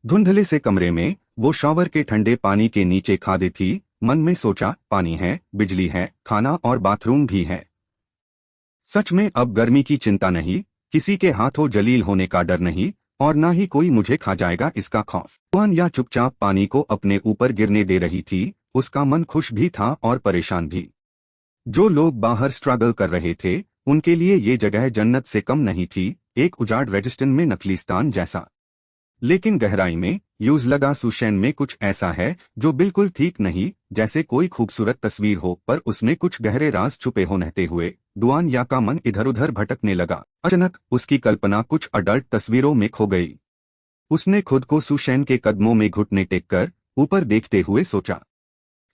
धुंधले से कमरे में वो शॉवर के ठंडे पानी के नीचे खादी थी। मन में सोचा, पानी है, बिजली है, खाना और बाथरूम भी है। सच में अब गर्मी की चिंता नहीं, किसी के हाथों जलील होने का डर नहीं, और ना ही कोई मुझे खा जाएगा इसका खौफ। डुआन या चुपचाप पानी को अपने ऊपर गिरने दे रही थी। उसका मन खुश भी था और परेशान भी। जो लोग बाहर स्ट्रगल कर रहे थे, उनके लिए ये जगह जन्नत से कम नहीं थी, एक उजाड़ रेजिस्टेंस में नकलीस्तान जैसा। लेकिन गहराई में यूज लगा, सुशेन में कुछ ऐसा है जो बिल्कुल ठीक नहीं, जैसे कोई खूबसूरत तस्वीर हो पर उसमें कुछ गहरे राज छुपे हो। नहते हुए डुआन या का मन इधर उधर भटकने लगा। अचानक उसकी कल्पना कुछ अडल्ट तस्वीरों में खो गई। उसने खुद को सुशेन के कदमों में घुटने टेककर ऊपर देखते हुए सोचा।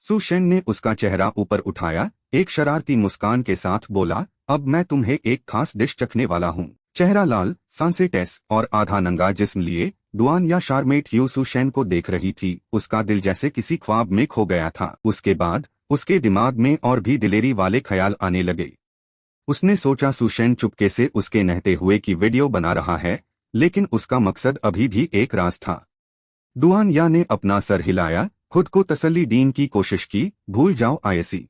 सुशेन ने उसका चेहरा ऊपर उठाया, एक शरारती मुस्कान के साथ बोला, अब मैं तुम्हें एक खास डिश चखने वाला हूँ। चेहरा लाल, सांसें टेस और आधा नंगा जिस्म लिए डुआन या शारमेट ह्यू सुशेन को देख रही थी। उसका दिल जैसे किसी ख्वाब में खो गया था। उसके बाद उसके दिमाग में और भी दिलेरी वाले ख्याल आने लगे। उसने सोचा, सुशेन चुपके से उसके नहते हुए की वीडियो बना रहा है, लेकिन उसका मकसद अभी भी एक राज था। डुआन या ने अपना सर हिलाया, खुद को तसल्ली देने की कोशिश की, भूल जाओ आयसी।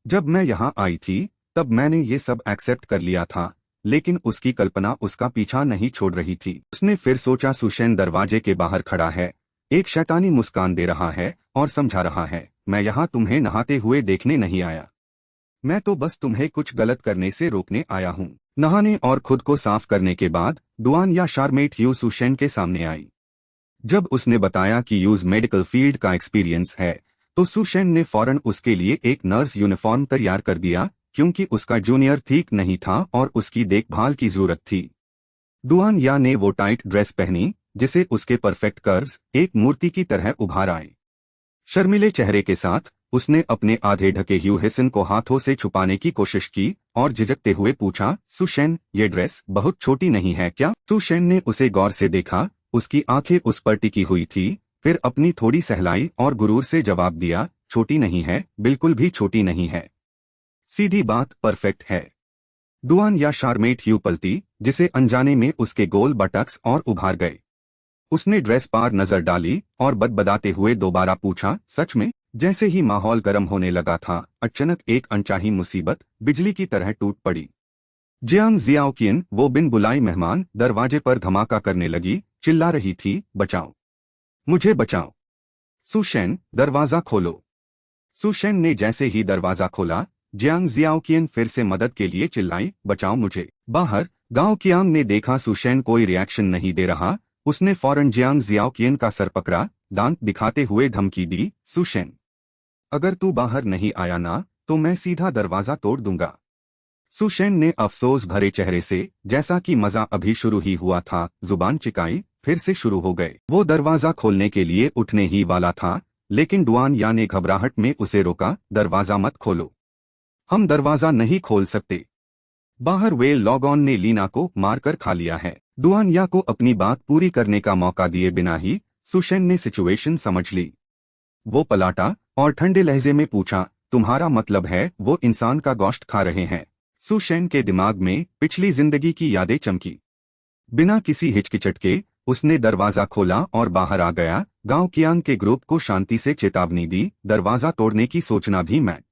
जब मैं यहाँ आई थी तब मैंने ये सब एक्सेप्ट कर लिया था, लेकिन उसकी कल्पना उसका पीछा नहीं छोड़ रही थी। उसने फिर सोचा, सुशेन दरवाजे के बाहर खड़ा है, एक शैतानी मुस्कान दे रहा है और समझा रहा है, मैं यहाँ तुम्हें नहाते हुए देखने नहीं आया, मैं तो बस तुम्हें कुछ गलत करने से रोकने आया हूँ। नहाने और खुद को साफ करने के बाद डुआन या शारमेट ह्यू सुशेन के सामने आई। जब उसने बताया कि यूज मेडिकल फील्ड का एक्सपीरियंस है, तो सुशेन ने फौरन उसके लिए एक नर्स यूनिफॉर्म तैयार कर दिया, क्योंकि उसका जूनियर ठीक नहीं था और उसकी देखभाल की जरूरत थी। डुआन या ने वो टाइट ड्रेस पहनी जिसे उसके परफेक्ट कर्व्स एक मूर्ति की तरह उभार आए। शर्मीले चेहरे के साथ उसने अपने आधे ढके ह्यू हेसन को हाथों से छुपाने की कोशिश की और झिझकते हुए पूछा, सुशेन, ये ड्रेस बहुत छोटी नहीं है क्या? सुशेन ने उसे गौर से देखा, उसकी आंखें उस पर टिकी हुई थी, फिर अपनी थोड़ी सहलाई और गुरूर से जवाब दिया, छोटी नहीं है, बिल्कुल भी छोटी नहीं है। सीधी बात, परफेक्ट है। डुआन या शारमेट ह्यू पलटी, जिसे अनजाने में उसके गोल बटक्स और उभार गए। उसने ड्रेस पर नजर डाली और बदबदाते हुए दोबारा पूछा, सच में? जैसे ही माहौल गर्म होने लगा था, अचानक एक अनचाही मुसीबत बिजली की तरह टूट पड़ी। जियांग जियाओकिन, वो बिन बुलाए मेहमान, दरवाजे पर धमाका करने लगी, चिल्ला रही थी, बचाओ, मुझे बचाओ। सुशेन, दरवाजा खोलो। सुशेन ने जैसे ही दरवाजा खोला, जियांग जियाओकिन फिर से मदद के लिए चिल्लाई, बचाओ मुझे। बाहर गांव कियांग ने देखा सुशेन कोई रिएक्शन नहीं दे रहा। उसने फौरन जियांग जियाओकिन का सर पकड़ा, दांत दिखाते हुए धमकी दी, सुशेन, अगर तू बाहर नहीं आया ना, तो मैं सीधा दरवाजा तोड़ दूंगा। सुशेन ने अफसोस भरे चेहरे से, जैसा कि मजा अभी शुरू ही हुआ था, जुबान चिकाई, फिर से शुरू हो गए। वो दरवाजा खोलने के लिए उठने ही वाला था, लेकिन डुआन या ने घबराहट में उसे रोका, दरवाजा मत खोलो, हम दरवाजा नहीं खोल सकते। बाहर वेल लॉगॉन ने लीना को मारकर खा लिया है। डुआन या को अपनी बात पूरी करने का मौका दिए बिना ही सुशेन ने सिचुएशन समझ ली। वो पलाटा और ठंडे लहजे में पूछा, तुम्हारा मतलब है वो इंसान का गोश्त खा रहे हैं? सुशेन के दिमाग में पिछली जिंदगी की यादें चमकी। बिना किसी हिचकिचट के उसने दरवाजा खोला और बाहर आ गया। गांव कियांग के ग्रुप को शांति से चेतावनी दी, दरवाजा तोड़ने की सोचना भी मैट।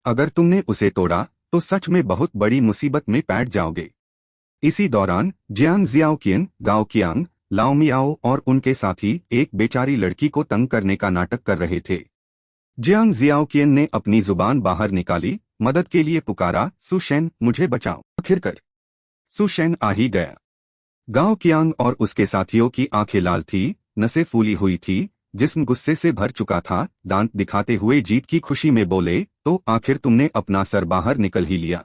अगर तुमने उसे तोड़ा तो सच में बहुत बड़ी मुसीबत में पैठ जाओगे। इसी दौरान जियांग जियाओकिन, गाओ कियांग, लाओ मियाओ और उनके साथी एक बेचारी लड़की को तंग करने का नाटक कर रहे थे। जियांग जियाओकिन ने अपनी जुबान बाहर निकाली, मदद के लिए पुकारा, सुशेन, मुझे बचाओ। आखिरकार सुशेन आ ही गया। गाओ कियांग और उसके साथियों की आंखें लाल थी, नसें फूली हुई थी, जिस्म गुस्से से भर चुका था। दांत दिखाते हुए जीत की खुशी में बोले, तो आखिर तुमने अपना सर बाहर निकल ही लिया।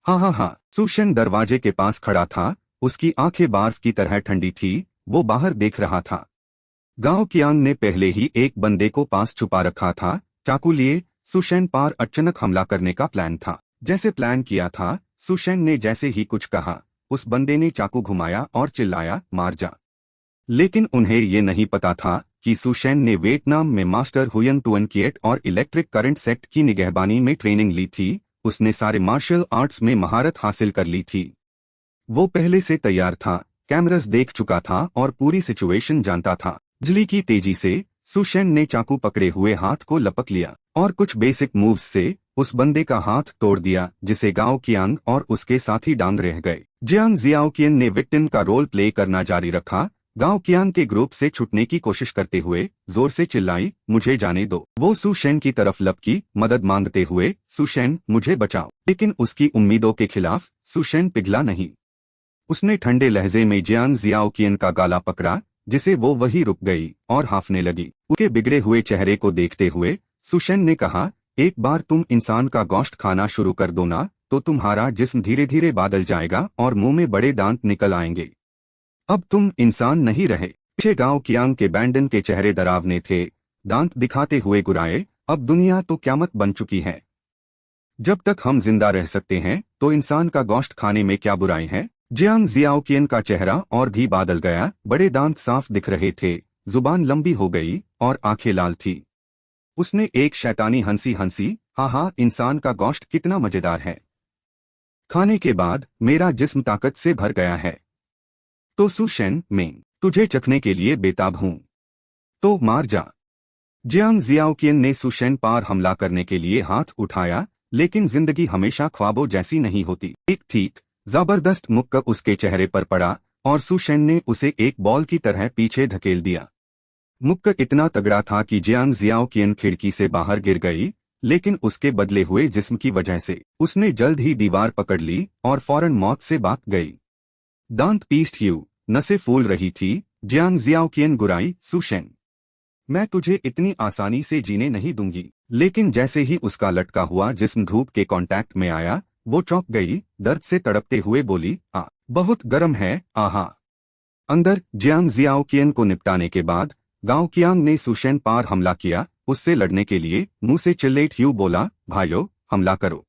हाँ हाँ हाँ। सुशेन दरवाजे के पास खड़ा था, उसकी आंखें बर्फ की तरह ठंडी थी, वो बाहर देख रहा था। गांव कियांग ने पहले ही एक बंदे को पास छुपा रखा था, चाकू लिए। सुशेन पर अचानक हमला करने का प्लान था। जैसे प्लान किया था, सुशेन ने जैसे ही कुछ कहा, उस बंदे ने चाकू घुमाया और चिल्लाया, मार जा। लेकिन उन्हें ये नहीं पता था कि सुशेन ने वियतनाम में मास्टर हुयन टुअन किएट और इलेक्ट्रिक करंट सेक्ट की निगहबानी में ट्रेनिंग ली थी। उसने सारे मार्शल आर्ट्स में महारत हासिल कर ली थी। वो पहले से तैयार था, कैमरास देख चुका था और पूरी सिचुएशन जानता था। बिजली की तेजी से सुशेन ने चाकू पकड़े हुए हाथ को लपक लिया और कुछ बेसिक मूव्स से उस बंदे का हाथ तोड़ दिया, जिसे गाओ कियांग और उसके साथी डांग रह गए। जियांग जियाओकिन ने विक्टिम का रोल प्ले करना जारी रखा। गाओ कियांग के ग्रुप से छुटने की कोशिश करते हुए जोर से चिल्लाई, मुझे जाने दो। वो सुशेन की तरफ लपकी, मदद मांगते हुए, सुशेन, मुझे बचाओ। लेकिन उसकी उम्मीदों के खिलाफ सुशेन पिघला नहीं। उसने ठंडे लहजे में जियांग जियाओकिन का गाला पकड़ा, जिसे वो वही रुक गई और हाफने लगी। उसके बिगड़े हुए चेहरे को देखते हुए सुशेन ने कहा, एक बार तुम इंसान का गोश्त खाना शुरू कर दो ना, तो तुम्हारा जिस्म धीरे धीरे बादल जाएगा और मुंह में बड़े दांत निकल आएंगे। अब तुम इंसान नहीं रहे। पीछे गांव कियांग के बैंडन के चेहरे डरावने थे, दांत दिखाते हुए गुराए, अब दुनिया तो क्यामत बन चुकी है। जब तक हम जिंदा रह सकते हैं तो इंसान का गोश्त खाने में क्या बुराई है? जियांग जियाओकिन का चेहरा और भी बादल गया, बड़े दांत साफ दिख रहे थे, जुबान लंबी हो गई और आंखें लाल थी। उसने एक शैतानी हंसी हंसी, हाँ हाँ, इंसान का गोश्त कितना मजेदार है। खाने के बाद मेरा जिस्म ताकत से भर गया है। तो सुशेन, मैं तुझे चखने के लिए बेताब हूं, तो मार जा। जियांग जियाओकिन ने सुशेन पर हमला करने के लिए हाथ उठाया, लेकिन जिंदगी हमेशा ख्वाबों जैसी नहीं होती। एक ठीक जबरदस्त मुक्का उसके चेहरे पर पड़ा और सुशेन ने उसे एक बॉल की तरह पीछे धकेल दिया। मुक्का इतना तगड़ा था कि जियांग जियाओकिन खिड़की से बाहर गिर गई, लेकिन उसके बदले हुए जिस्म की वजह से उसने जल्द ही दीवार पकड़ ली और फौरन मौत से भाग गई। दांत पीस्ट ह्यू, नसें फूल रही थी। जियांग जियाओकिन गुराई, सुशेन, मैं तुझे इतनी आसानी से जीने नहीं दूंगी। लेकिन जैसे ही उसका लटका हुआ जिस्म धूप के कांटेक्ट में आया, वो चौंक गई, दर्द से तड़पते हुए बोली, बहुत गर्म है, आहा। अंदर जियांग जियाओकियन को निपटाने के बाद गाओ कियांग ने सुशेन पर हमला किया। उससे लड़ने के लिए मुंह से चिल्लेट ह्यू बोला, भाइयों हमला करो,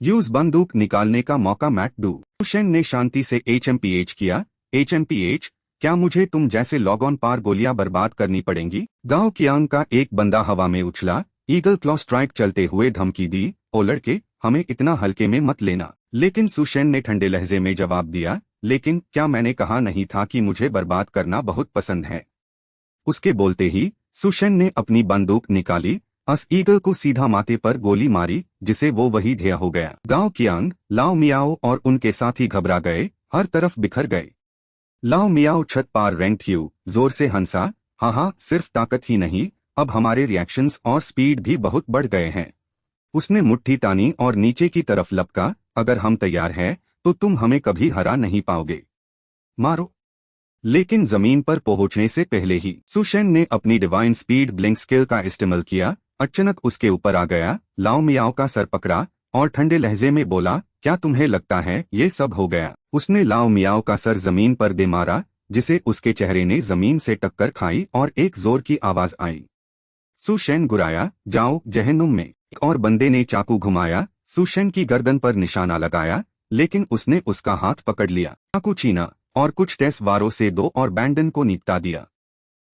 यूज बंदूक निकालने का मौका मैट डू। सुशेन ने शांति से HMPH किया। HMPH, क्या मुझे तुम जैसे लॉगऑन पार गोलियां बर्बाद करनी पड़ेंगी? गाओ कियांग का एक बंदा हवा में उछला, ईगल क्लॉ स्ट्राइक चलते हुए धमकी दी, ओ लड़के हमें इतना हल्के में मत लेना। लेकिन सुशेन ने ठंडे लहजे में जवाब दिया, लेकिन क्या मैंने कहा नहीं था कि मुझे बर्बाद करना बहुत पसंद है। उसके बोलते ही सुशेन ने अपनी बंदूक निकाली, अस ईगल को सीधा माथे पर गोली मारी, जिसे वो वही ढेया हो गया। गाओ कियांग, लाओ मियाओ और उनके साथी घबरा गए, हर तरफ बिखर गए। लाओ मियाओ छत पार रेंट ह्यू जोर से हंसा, हाँ, सिर्फ ताकत ही नहीं, अब हमारे रिएक्शंस और स्पीड भी बहुत बढ़ गए हैं। उसने मुट्ठी तानी और नीचे की तरफ लपका, अगर हम तैयार हैं तो तुम हमें कभी हरा नहीं पाओगे, मारो। लेकिन जमीन पर पहुंचने से पहले ही सुशेन ने अपनी डिवाइन स्पीड ब्लिंक स्किल का इस्तेमाल किया। अचानक उसके ऊपर आ गया, लाओ मियाओ का सर पकड़ा और ठंडे लहजे में बोला, क्या तुम्हें लगता है ये सब हो गया? उसने लाओ मियाओ का सर जमीन पर दे मारा, जिसे उसके चेहरे ने जमीन से टक्कर खाई और एक जोर की आवाज आई। सुशेन गुराया, जाओ जहन्नुम में। एक और बंदे ने चाकू घुमाया, सुशेन की गर्दन पर निशाना लगाया, लेकिन उसने उसका हाथ पकड़ लिया। चाकू छीना और कुछ टेस वारों से दो और बैंडन को निपटा दिया।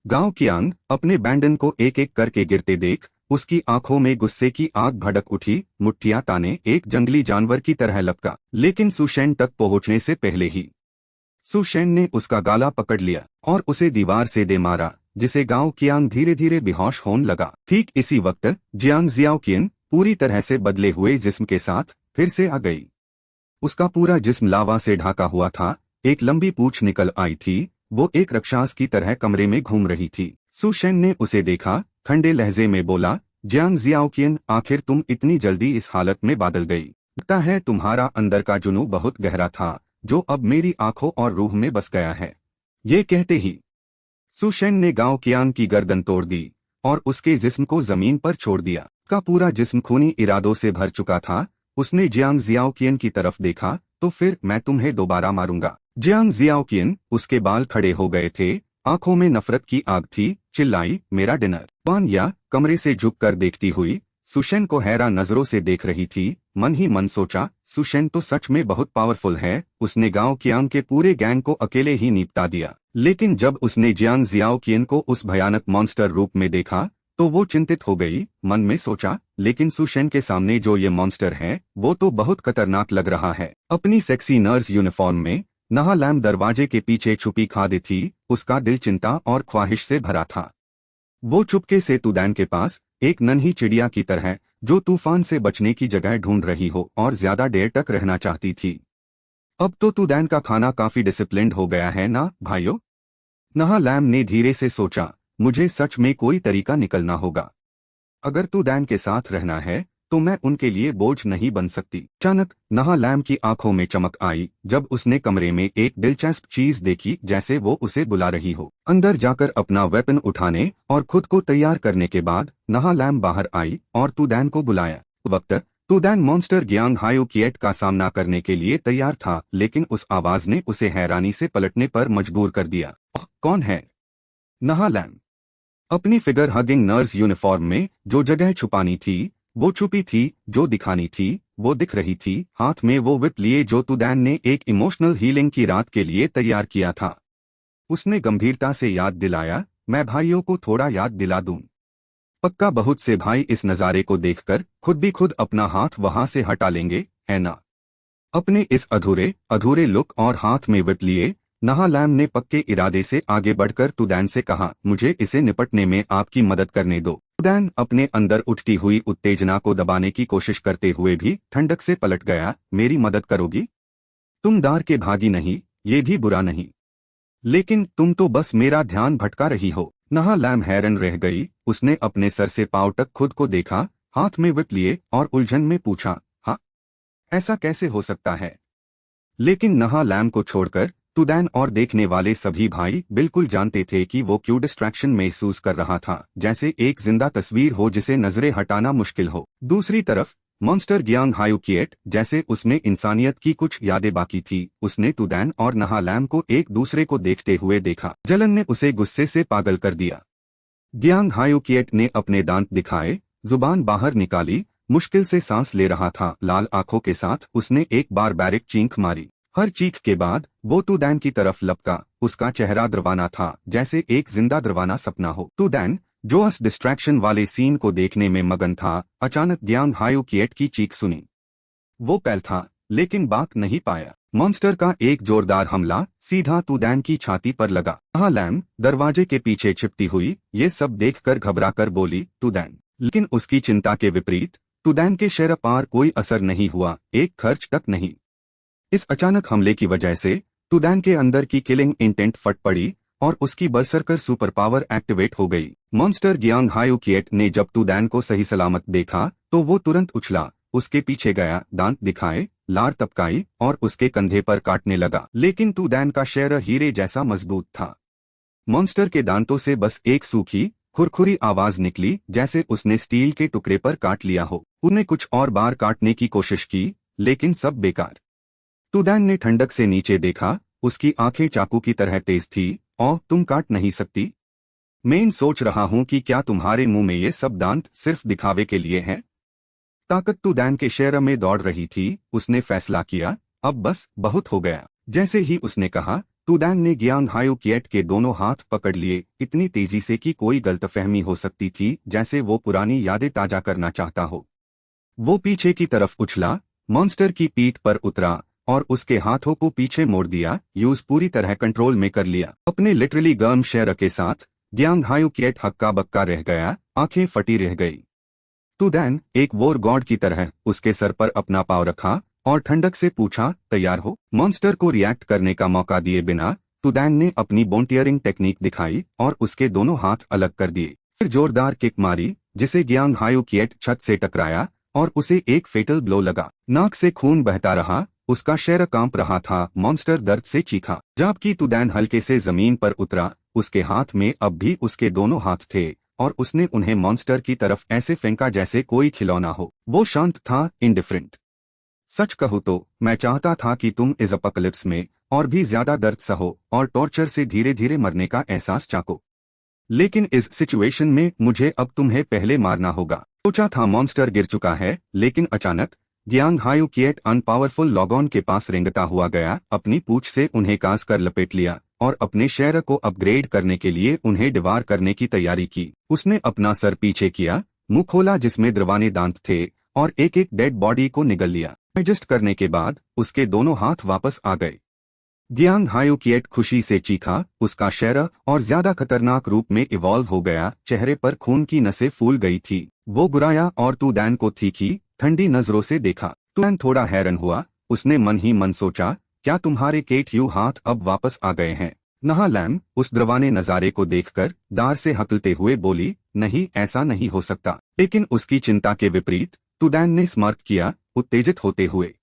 गाओ कियांग अपने बैंडन को एक एक करके गिरते देख उसकी आंखों में गुस्से की आग भड़क उठी, मुट्ठियां ताने एक जंगली जानवर की तरह लपका, लेकिन सुशेन तक पहुंचने से पहले ही सुशेन ने उसका गाला पकड़ लिया और उसे दीवार से दे मारा, जिसे गाओ कियांग धीरे धीरे बेहोश होने लगा। ठीक इसी वक्त जियांग जियाओकियन पूरी तरह से बदले हुए जिस्म के साथ फिर से आ गई। उसका पूरा जिस्म लावा से ढाका हुआ था, एक लंबी पूंछ निकल आई थी, वो एक राक्षस की तरह कमरे में घूम रही थी। सुशेन ने उसे देखा, ठंडे लहजे में बोला, जियांग जियाओकियन, आखिर तुम इतनी जल्दी इस हालत में बदल गई। लगता है तुम्हारा अंदर का जुनून बहुत गहरा था, जो अब मेरी आंखों और रूह में बस गया है। ये कहते ही सुशेन ने गाओ कियांग की गर्दन तोड़ दी और उसके जिस्म को जमीन पर छोड़ दिया। उसका पूरा जिस्म खूनी इरादों से भर चुका था। उसने जियांग जियाओकियन की तरफ देखा, तो फिर मैं तुम्हें दोबारा मारूंगा। जियांग जियाओकियन, उसके बाल खड़े हो गए थे, आंखों में नफरत की आग थी, चिल्लाई, मेरा डिनर। वान या कमरे से झुककर देखती हुई सुशेन को हैरान नजरों से देख रही थी। मन ही मन सोचा, सुशेन तो सच में बहुत पावरफुल है, उसने गाओ कियांग के पूरे गैंग को अकेले ही निपटा दिया। लेकिन जब उसने जियांग जियाओकियन को उस भयानक मॉन्स्टर रूप में देखा तो वो चिंतित हो गई। मन में सोचा, लेकिन सुशेन के सामने जो ये मॉन्स्टर है वो तो बहुत खतरनाक लग रहा है। अपनी सेक्सी नर्स यूनिफॉर्म में नहा लैम दरवाजे के पीछे छुपी खादी थी। उसका दिल चिंता और ख्वाहिश से भरा था। वो चुपके से तुदैन के पास एक नन्ही चिड़िया की तरह, जो तूफान से बचने की जगह ढूंढ रही हो और ज्यादा देर तक रहना चाहती थी। अब तो तुदैन का खाना काफी डिसिप्लिन्ड हो गया है ना भाइयों? नहा लैम ने धीरे से सोचा, मुझे सच में कोई तरीका निकलना होगा। अगर तुदैन के साथ रहना है तो मैं उनके लिए बोझ नहीं बन सकती। अचानक नहा लैम की आंखों में चमक आई जब उसने कमरे में एक दिलचस्प चीज देखी, जैसे वो उसे बुला रही हो। अंदर जाकर अपना वेपन उठाने और खुद को तैयार करने के बाद नहा लैम बाहर आई और तुदैन को बुलाया। वक्त तुदैन मॉन्स्टर गियांग हायो किएट का सामना करने के लिए तैयार था, लेकिन उस आवाज ने उसे हैरानी से पलटने पर मजबूर कर दिया। कौन है? नहा लैम अपनी फिगर हगिंग नर्स यूनिफॉर्म में जो जगह छुपानी थी वो छुपी थी, जो दिखानी थी वो दिख रही थी। हाथ में वो विप लिए जो तुदैन ने एक इमोशनल हीलिंग की रात के लिए तैयार किया था। उसने गंभीरता से याद दिलाया, मैं भाइयों को थोड़ा याद दिला दूं। पक्का बहुत से भाई इस नज़ारे को देखकर खुद भी खुद अपना हाथ वहां से हटा लेंगे, है ना? अपने इस अधूरे लुक और हाथ में विप लिए नहा लैम ने पक्के इरादे से आगे बढ़कर तुदैन से कहा, मुझे इसे निपटने में आपकी मदद करने दो। तुदैन अपने अंदर उठती हुई उत्तेजना को दबाने की कोशिश करते हुए भी ठंडक से पलट गया, मेरी मदद करोगी? तुम दार के भागी नहीं, ये भी बुरा नहीं, लेकिन तुम तो बस मेरा ध्यान भटका रही हो। नहा लैम हैरान रह गई। उसने अपने सर से पांव तक खुद को देखा, हाथ में विप लिए और उलझन में पूछा, हाँ, ऐसा कैसे हो सकता है? लेकिन नहा लैम को छोड़कर तुदैन और देखने वाले सभी भाई बिल्कुल जानते थे कि वो क्यों डिस्ट्रैक्शन महसूस कर रहा था, जैसे एक जिंदा तस्वीर हो जिसे नजरें हटाना मुश्किल हो। दूसरी तरफ मॉन्स्टर ग्यांग हायुकिएट, जैसे उसमें इंसानियत की कुछ यादें बाकी थी, उसने टूदैन और नहालैम को एक दूसरे को देखते हुए देखा। जलन ने उसे गुस्से से पागल कर दिया। ग्यांग हायुकिएट ने अपने दांत दिखाए, जुबान बाहर निकाली, मुश्किल से सांस ले रहा था। लाल आंखों के साथ उसने एक बार बैरिक चीख मारी। हर चीख के बाद वो टूदैन की तरफ लपका। उसका चेहरा दरवाना था, जैसे एक जिंदा दरवाना सपना हो। टूदैन, जो उस डिस्ट्रैक्शन वाले सीन को देखने में मगन था, अचानक ग्यांग हायुकिएट की चीख सुनी। वो पैल था, लेकिन बात नहीं पाया। मॉन्स्टर का एक जोरदार हमला सीधा टूदैन की छाती पर लगा। नहालैम दरवाजे के पीछे छिपती हुई ये सब देखकर घबराकर बोली, टूदैन। लेकिन उसकी चिंता के विपरीत टूदैन के शरीर पर कोई असर नहीं हुआ, एक खर्च तक नहीं। इस अचानक हमले की वजह से टूदैन के अंदर की किलिंग इंटेंट फट पड़ी और उसकी बरसरकर सुपर पावर एक्टिवेट हो गई। मॉन्स्टर ग्यांग हायुकिएट ने जब टूदैन को सही सलामत देखा तो वो तुरंत उछला, उसके पीछे गया, दांत दिखाए, लार टपकाई और उसके कंधे पर काटने लगा। लेकिन टूदैन का शरीर हीरे जैसा मजबूत था। मॉन्स्टर के दांतों से बस एक सूखी खुरखुरी आवाज निकली, जैसे उसने स्टील के टुकड़े पर काट लिया हो। उसने कुछ और बार काटने की कोशिश की, लेकिन सब बेकार। टूदैन ने ठंडक से नीचे देखा, उसकी आंखें चाकू की तरह तेज थी। और तुम काट नहीं सकती? मैं सोच रहा हूं कि क्या तुम्हारे मुंह में ये सब दांत सिर्फ दिखावे के लिए हैं? ताकत टूदैन के शरीर में दौड़ रही थी। उसने फैसला किया, अब बस बहुत हो गया। जैसे ही उसने कहा, टूदैन ने ग्यांग हायुकिएट के दोनों हाथ पकड़ लिए, इतनी तेजी से कि कोई गलतफहमी हो सकती थी, जैसे वो पुरानी यादें ताजा करना चाहता हो। वो पीछे की तरफ उछला, मॉन्स्टर की पीठ पर उतरा और उसके हाथों को पीछे मोड़ दिया। यूज पूरी तरह कंट्रोल में कर लिया। अपने लिटरली गर्म शरीर के साथ ग्यांग हायुकिएट हक्का बक्का रह गया, आंखें फटी रह गई। टूदैन एक वॉर गॉड की तरह उसके सर पर अपना पांव रखा और ठंडक से पूछा, तैयार हो? मॉन्स्टर को रिएक्ट करने का मौका दिए बिना टूदैन ने अपनी बोनटियरिंग टेक्निक दिखाई और उसके दोनों हाथ अलग कर दिए। फिर जोरदार किक मारी, जिसे ग्यांग हायुकिएट छत से टकराया और उसे एक फेटल ब्लो लगा। नाक से खून बहता रहा, उसका शरीर कांप रहा था। मॉन्स्टर दर्द से चीखा, जबकि टूदैन हल्के से जमीन पर उतरा। उसके हाथ में अब भी उसके दोनों हाथ थे और उसने उन्हें मॉन्स्टर की तरफ ऐसे फेंका जैसे कोई खिलौना हो। वो शांत था, इंडिफरेंट। सच कहूँ तो मैं चाहता था कि तुम इस एपोकलिप्स में और भी ज्यादा दर्द सहो और टॉर्चर से धीरे धीरे मरने का एहसास चाको। लेकिन इस सिचुएशन में मुझे अब तुम्हें पहले मारना होगा। सोचा था मॉन्स्टर गिर चुका है, लेकिन अचानक ग्यांग हायुकिएट अनपावरफुल लॉगॉन के पास रेंगता हुआ गया, अपनी पूंछ से उन्हें कास कर लपेट लिया और अपने शरीर को अपग्रेड करने के लिए उन्हें डिवार करने की तैयारी की। उसने अपना सर पीछे किया, मुंह खोला जिसमें दरवाने दांत थे और एक एक डेड बॉडी को निगल लिया। एडजस्ट करने के बाद उसके दोनों हाथ वापस आ गए। ग्यांग हायुकिएट खुशी से चीखा, उसका शरीर और ज्यादा खतरनाक रूप में इवॉल्व हो गया। चेहरे पर खून की नसें फूल गई थी। वो गुराया और टूदैन को तीखी ठंडी नजरों से देखा। टूदैन थोड़ा हैरान हुआ। उसने मन ही मन सोचा, क्या तुम्हारे केट यू हाथ अब वापस आ गए हैं? नहालैम उस दरवाने नजारे को देखकर दार से हकलते हुए बोली, नहीं, ऐसा नहीं हो सकता। लेकिन उसकी चिंता के विपरीत टूदैन ने स्मार्क किया, उत्तेजित होते हुए।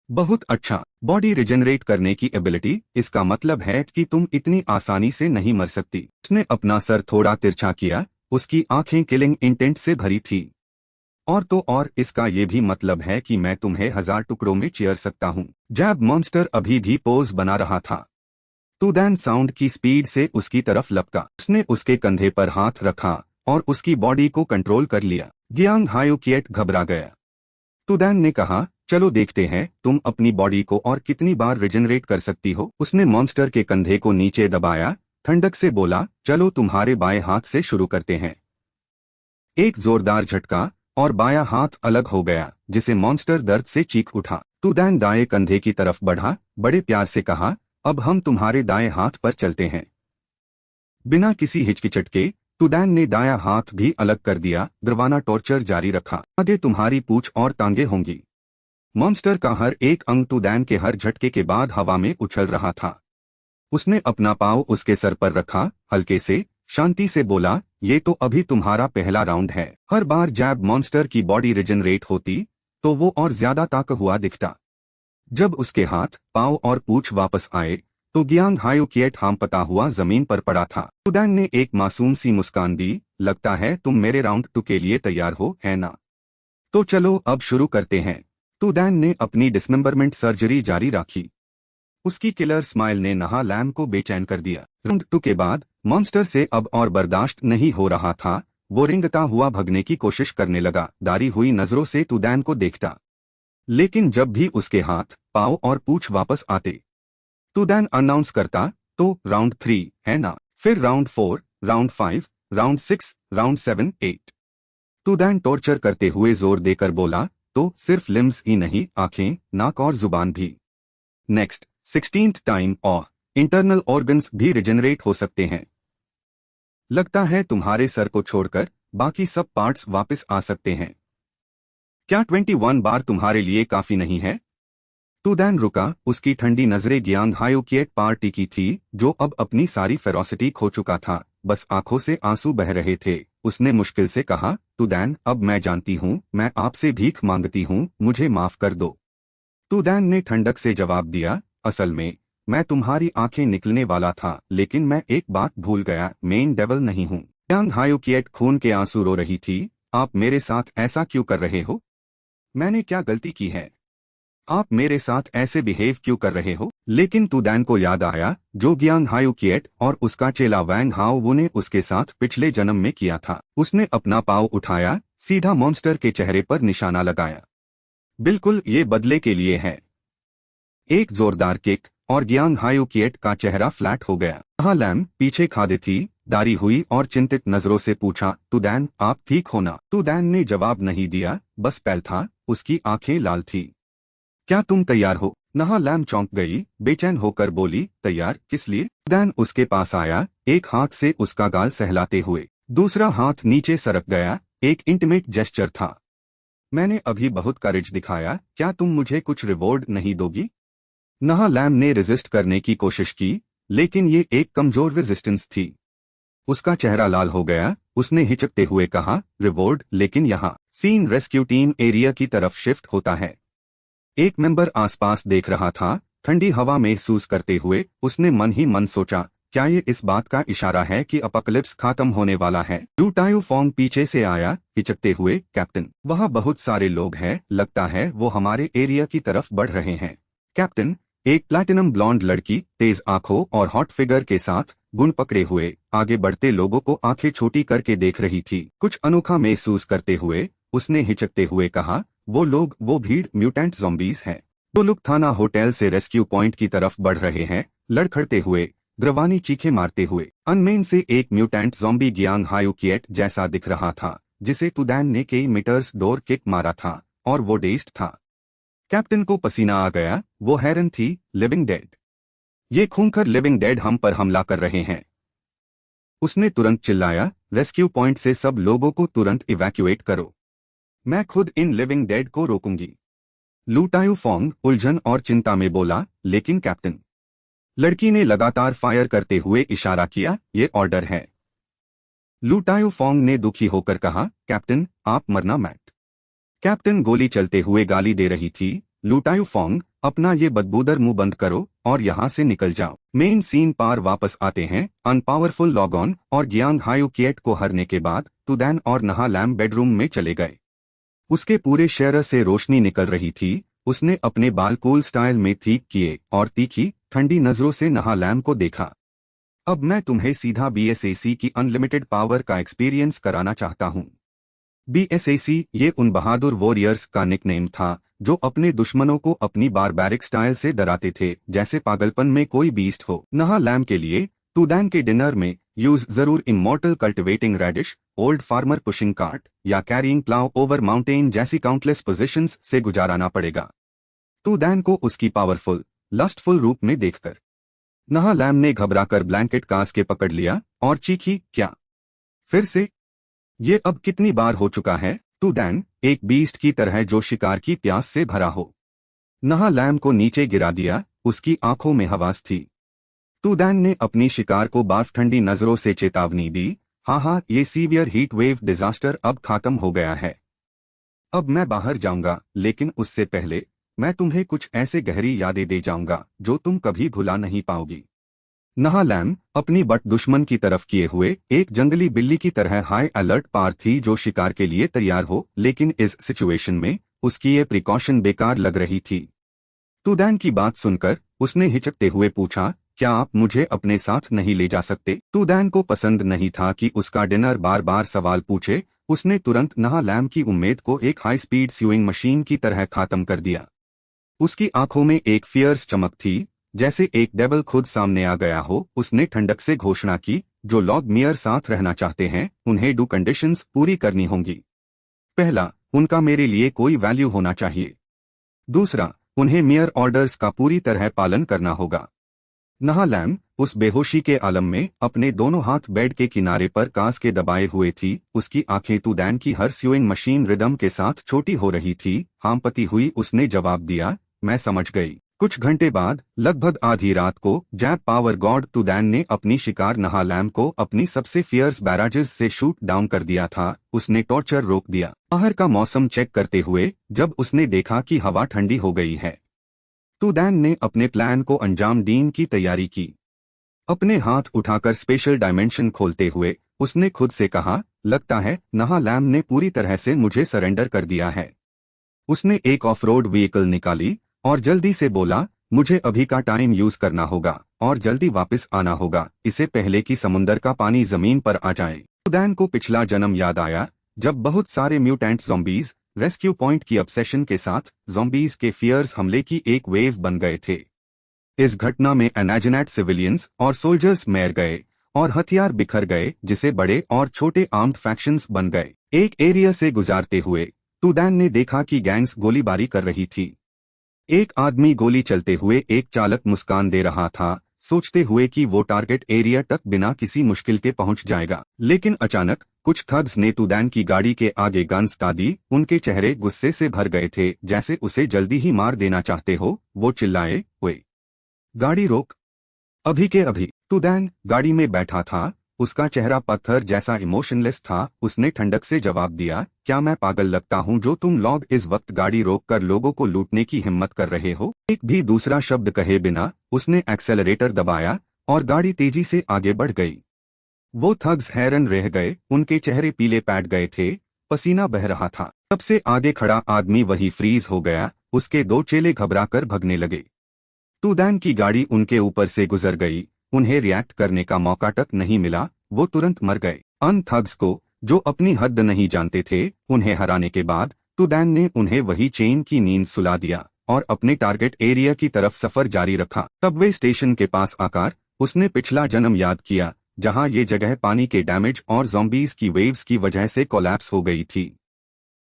बहुत अच्छा, बॉडी रिजेनरेट करने की एबिलिटी, इसका मतलब है कि तुम इतनी आसानी से नहीं मर सकती। उसने अपना सर थोड़ा तिरछा किया, उसकी आंखें किलिंग इंटेंट से भरी थी। और तो और इसका ये भी मतलब है कि मैं तुम्हें 1000 टुकड़ों में चीर सकता हूँ। जब मॉन्स्टर अभी भी पोज बना रहा था, टूदैन साउंड की स्पीड से उसकी तरफ लपका। उसने उसके कंधे पर हाथ रखा और उसकी बॉडी को कंट्रोल कर लिया। ग्यांग हायुकिएट घबरा गया। टूदैन ने कहा, चलो देखते हैं तुम अपनी बॉडी को और कितनी बार रिजेनरेट कर सकती हो। उसने मॉन्स्टर के कंधे को नीचे दबाया, ठंडक से बोला, चलो तुम्हारे बाएं हाथ से शुरू करते हैं। एक जोरदार झटका और बायां हाथ अलग हो गया, जिसे मॉन्स्टर दर्द से चीख उठा। टूदैन दाएं कंधे की तरफ बढ़ा, बड़े प्यार से कहा, अब हम तुम्हारे दाएं हाथ पर चलते हैं। बिना किसी हिचकिचट के टूदैन ने दायां हाथ भी अलग कर दिया। दरवाना टॉर्चर जारी रखा। आगे तुम्हारी पूंछ और टांगे होंगी। मॉन्स्टर का हर एक अंग टूदैन के हर झटके के बाद हवा में उछल रहा था। उसने अपना पांव उसके सर पर रखा, हल्के से शांति से बोला, ये तो अभी तुम्हारा पहला राउंड है। हर बार जब मॉन्स्टर की बॉडी रिजेनरेट होती तो वो और ज्यादा ताक हुआ दिखता। जब उसके हाथ, पांव और पूंछ वापस आए तो ग्यांग हायुकिएट हांफता हुआ जमीन पर पड़ा था। टूदैन ने एक मासूम सी मुस्कान दी, लगता है तुम मेरे राउंड 2 के लिए तैयार हो, है ना? तो चलो अब शुरू करते हैं। टूदैन ने अपनी डिसमेंबरमेंट सर्जरी जारी रखी। उसकी किलर स्माइल ने नहा लैम को बेचैन कर दिया। राउंड 2 के बाद मॉन्स्टर से अब और बर्दाश्त नहीं हो रहा था। वो रिंगता हुआ भगने की कोशिश करने लगा, दारी हुई नजरों से टूदैन को देखता। लेकिन जब भी उसके हाथ, पाँव और पूंछ वापस आते, टूदैन अनाउंस करता, तो राउंड 3 है ना। फिर राउंड 4, राउंड 5, राउंड 6, राउंड 7, 8। टूदैन टॉर्चर करते हुए जोर देकर बोला, तो सिर्फ लिम्स ही नहीं, आंखें, नाक और जुबान भी। नेक्स्ट 16th टाइम और इंटरनल ऑर्गन्स भी रिजेनरेट हो सकते हैं। लगता है तुम्हारे सर को छोड़कर बाकी सब पार्ट्स वापस आ सकते हैं। क्या 21 बार तुम्हारे लिए काफी नहीं है? टूदैन रुका, उसकी ठंडी नजरें ग्यांग हायोकिएट पार्टी की थी, जो अब अपनी सारी फेरोसिटी खो चुका था। बस आंखों से आंसू बह रहे थे। उसने मुश्किल से कहा, टूदैन, अब मैं जानती हूँ, मैं आपसे भीख मांगती हूँ, मुझे माफ कर दो। टूदैन ने ठंडक से जवाब दिया, असल में मैं तुम्हारी आंखें निकलने वाला था, लेकिन मैं एक बात भूल गया, मेन डेविल नहीं हूँ। ग्यांग हायोकिएट खून के आंसू रो रही थी। आप मेरे साथ ऐसा क्यों कर रहे हो? मैंने क्या गलती की है? आप मेरे साथ ऐसे बिहेव क्यों कर रहे हो? लेकिन टूदैन को याद आया जो ग्यांग हायोकिएट और उसका चेला वैंग हाओ वो ने उसके साथ पिछले जन्म में किया था। उसने अपना पाँव उठाया, सीधा मॉन्स्टर के चेहरे पर निशाना लगाया। बिल्कुल, ये बदले के लिए है। एक जोरदार किक और ग्यांग हायोकिएट का चेहरा फ्लैट हो गया। नहा लैम पीछे खादे थी, दारी हुई और चिंतित नजरों से पूछा, टूदैन, आप ठीक हो ना? टूदैन ने जवाब नहीं दिया, बस पैल था, उसकी आंखें लाल थी। क्या तुम तैयार हो? नहा लैम चौंक गई, बेचैन होकर बोली, तैयार किस लिए? टूदैन उसके पास आया, एक हाथ से उसका गाल सहलाते हुए, दूसरा हाथ नीचे सरक गया। एक इंटीमेट जेस्चर था। मैंने अभी बहुत करेज दिखाया, क्या तुम मुझे कुछ रिवॉर्ड नहीं दोगी? नहा लैम ने रेजिस्ट करने की कोशिश की, लेकिन ये एक कमजोर रेजिस्टेंस थी। उसका चेहरा लाल हो गया। उसने हिचकते हुए कहा, रिवॉर्ड? लेकिन यहाँ सीन रेस्क्यू टीम एरिया की तरफ शिफ्ट होता है। एक मेंबर आसपास देख रहा था, ठंडी हवा महसूस करते हुए उसने मन ही मन सोचा, क्या ये इस बात का इशारा है कि अपोकलिप्स खत्म होने वाला है? डू टायू फोंग पीछे से आया, हिचकते हुए, कैप्टन, वहाँ बहुत सारे लोग हैं, लगता है वो हमारे एरिया की तरफ बढ़ रहे हैं। कैप्टन, एक प्लैटिनम ब्लॉन्ड लड़की तेज आंखों और हॉट फिगर के साथ गुण पकड़े हुए आगे बढ़ते लोगों को आंखें छोटी करके देख रही थी। कुछ अनोखा महसूस करते हुए उसने हिचकते हुए कहा, वो लोग, वो भीड़ म्यूटेंट ज़ॉम्बीज़ हैं। वो लोग थाना होटल से रेस्क्यू पॉइंट की तरफ बढ़ रहे हैं, लड़खड़ते हुए, ग्रवानी चीखें मारते हुए। अनमेन से एक म्यूटेंट ज़ॉम्बी ग्यांग हायोकिएट जैसा दिख रहा था, जिसे टूदैन ने कई मीटर्स डोर किक मारा था, और वो डेस्ड था। कैप्टन को पसीना आ गया, वो हैरान थी, लिविंग डेड। ये खूंखार लिविंग डेड हम पर हमला कर रहे हैं। उसने तुरंत चिल्लाया, रेस्क्यू पॉइंट से सब लोगों को तुरंत इवैक्यूएट करो। मैं खुद इन लिविंग डेड को रोकूंगी। लू टायू फोंग उलझन और चिंता में बोला, लेकिन कैप्टन। लड़की ने लगातार फायर करते हुए इशारा किया, ये ऑर्डर है। लू टायू फोंग ने दुखी होकर कहा, कैप्टन, आप मरना मैट। कैप्टन गोली चलते हुए गाली दे रही थी, लू टायू फोंग, अपना ये बदबूदर मुंह बंद करो और यहाँ से निकल जाओ। मेन सीन पार वापस आते हैं। अनपावरफुल लॉग ऑन और ग्यांग हायोकिएट को हरने के बाद टूदैन और नहा लैम बेडरूम में चले गए। उसके पूरे शहर से रोशनी निकल रही थी। उसने अपने बाल कूल स्टाइल में ठीक किए और तीखी, ठंडी नजरों से नहा लैम को देखा। अब मैं तुम्हें सीधा बीएसएसी की अनलिमिटेड पावर का एक्सपीरियंस कराना चाहता हूँ। बीएसएसी ये उन बहादुर वॉरियर्स का निकनेम था जो अपने दुश्मनों को अपनी बारबैरिक स्टाइल से डराते थे, जैसे पागलपन में कोई बीस्ट हो। नहा लैम के लिए टूदैन के डिनर में यूज जरूर immortal cultivating radish, old farmer pushing cart या कैरिंग प्लाउ ओवर माउंटेन जैसी काउंटलेस पोजीशंस से गुजाराना पड़ेगा। टूदैन को उसकी पावरफुल, लस्टफुल रूप में देखकर नहा लैम ने घबराकर ब्लैंकेट कास के पकड़ लिया और चीखी, क्या फिर से? ये अब कितनी बार हो चुका है? टूदैन एक बीस्ट की तरह जो शिकार की प्यास से भरा हो। नहा लैम को नीचे गिरा दिया, उसकी आंखों में हवास थी। टूदैन ने अपनी शिकार को बार्फ ठंडी नजरों से चेतावनी दी, हाँ, ये सीवियर हीट वेव डिजास्टर अब खत्म हो गया है। अब मैं बाहर जाऊंगा, लेकिन उससे पहले मैं तुम्हें कुछ ऐसे गहरी यादें दे जाऊंगा जो तुम कभी भुला नहीं पाओगी। नहा लैम अपनी बट दुश्मन की तरफ किए हुए एक जंगली बिल्ली की तरह हाई अलर्ट पार थी जो शिकार के लिए तैयार हो, लेकिन इस सिचुएशन में उसकी ये प्रिकॉशन बेकार लग रही थी। टूदैन की बात सुनकर उसने हिचकते हुए पूछा, क्या आप मुझे अपने साथ नहीं ले जा सकते? टूदैन को पसंद नहीं था कि उसका डिनर बार बार सवाल पूछे। उसने तुरंत नहा लैम की उम्मीद को एक हाई स्पीड स्यूइंग मशीन की तरह खत्म कर दिया। उसकी आंखों में एक फियर्स चमक थी, जैसे एक डेविल खुद सामने आ गया हो। उसने ठंडक से घोषणा की, जो लोग मेयर साथ रहना चाहते हैं उन्हें 2 कंडीशंस पूरी करनी होंगी। पहला, उनका मेरे लिए कोई वैल्यू होना चाहिए। दूसरा, उन्हें मेयर ऑर्डर्स का पूरी तरह पालन करना होगा। नहा लैम उस बेहोशी के आलम में अपने दोनों हाथ बेड के किनारे पर कांस के दबाए हुए थी। उसकी आंखें टूदैन की हर स्यूइंग मशीन रिदम के साथ छोटी हो रही थी। हांपती हुई उसने जवाब दिया, मैं समझ गई। कुछ घंटे बाद लगभग आधी रात को जैप पावर गॉड टूदैन ने अपनी शिकार नहा लैम को अपनी सबसे फियर्स बैराजेस से शूट डाउन कर दिया था। उसने टॉर्चर रोक दिया। बाहर का मौसम चेक करते हुए जब उसने देखा कि हवा ठंडी हो गई है, टूदैन ने अपने प्लान को अंजाम देने की तैयारी की। अपने हाथ उठाकर स्पेशल डायमेंशन खोलते हुए उसने खुद से कहा, लगता है नहा लैम ने पूरी तरह से मुझे सरेंडर कर दिया है। उसने एक ऑफ रोड व्हीकल निकाली और जल्दी से बोला, मुझे अभी का टाइम यूज करना होगा और जल्दी वापस आना होगा, इससे पहले कि समुंदर का पानी जमीन पर आ जाए। टूदैन को पिछला जन्म याद आया, जब बहुत सारे म्यूटेंट ज़ॉम्बीज रेस्क्यू पॉइंट की ऑब्सेशन के साथ ज़ॉम्बीज के फियर्स हमले की एक वेव बन गए थे। इस घटना में अनएजनेट सिविलियंस और सोल्जर्स मर गए और हथियार बिखर गए, जिसे बड़े और छोटे आर्म्ड फैक्शंस बन गए। एक एरिया से गुजारते हुए टूदैन ने देखा कि गैंग्स गोलीबारी कर रही थी। एक आदमी गोली चलते हुए एक चालक मुस्कान दे रहा था, सोचते हुए कि वो टारगेट एरिया तक बिना किसी मुश्किल के पहुंच जाएगा। लेकिन अचानक कुछ थग्स ने टूदैन की गाड़ी के आगे गन्स दादी। उनके चेहरे गुस्से से भर गए थे, जैसे उसे जल्दी ही मार देना चाहते हो। वो चिल्लाए, ओए, गाड़ी रोक, अभी के अभी। टूदैन गाड़ी में बैठा था, उसका चेहरा पत्थर जैसा इमोशनलेस था। उसने ठंडक से जवाब दिया, क्या मैं पागल लगता हूं जो तुम लोग इस वक्त गाड़ी रोककर लोगों को लूटने की हिम्मत कर रहे हो? एक भी दूसरा शब्द कहे बिना उसने एक्सेलरेटर दबाया और गाड़ी तेजी से आगे बढ़ गई। वो थग्स हैरान रह गए, उनके चेहरे पीले पैट गए थे, पसीना बह रहा था। सबसे आगे खड़ा आदमी वही फ्रीज हो गया। उसके 2 चेले घबराकर भगने लगे। टूदैन की गाड़ी उनके ऊपर से गुजर गई। उन्हें रिएक्ट करने का मौका तक नहीं मिला, वो तुरंत मर गए। अन थग्स को, जो अपनी हद नहीं जानते थे, उन्हें हराने के बाद टूदैन ने उन्हें वही चैन की नींद सुला दिया और अपने टारगेट एरिया की तरफ सफर जारी रखा। सबवे स्टेशन के पास आकर उसने पिछला जन्म याद किया, जहां ये जगह पानी के डैमेज और ज़ॉम्बीज की वेव्स की वजह से कोलैप्स हो गई थी।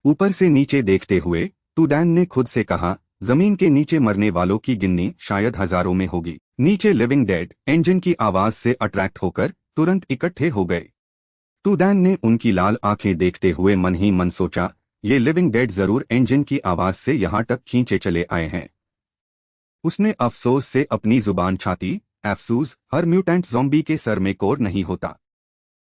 ऊपर से नीचे देखते हुए टूदैन ने खुद से कहा, जमीन के नीचे मरने वालों की गिनती शायद हजारों में होगी। नीचे लिविंग डेड इंजन की आवाज से अट्रैक्ट होकर तुरंत इकट्ठे हो गए। टूदैन ने उनकी लाल आंखें देखते हुए मन ही मन सोचा, ये लिविंग डेड जरूर इंजन की आवाज से यहाँ तक खींचे चले आए हैं। उसने अफसोस से अपनी जुबान छाती, अफसोस हर म्यूटेंट ज़ॉम्बी के सर में कोर नहीं होता।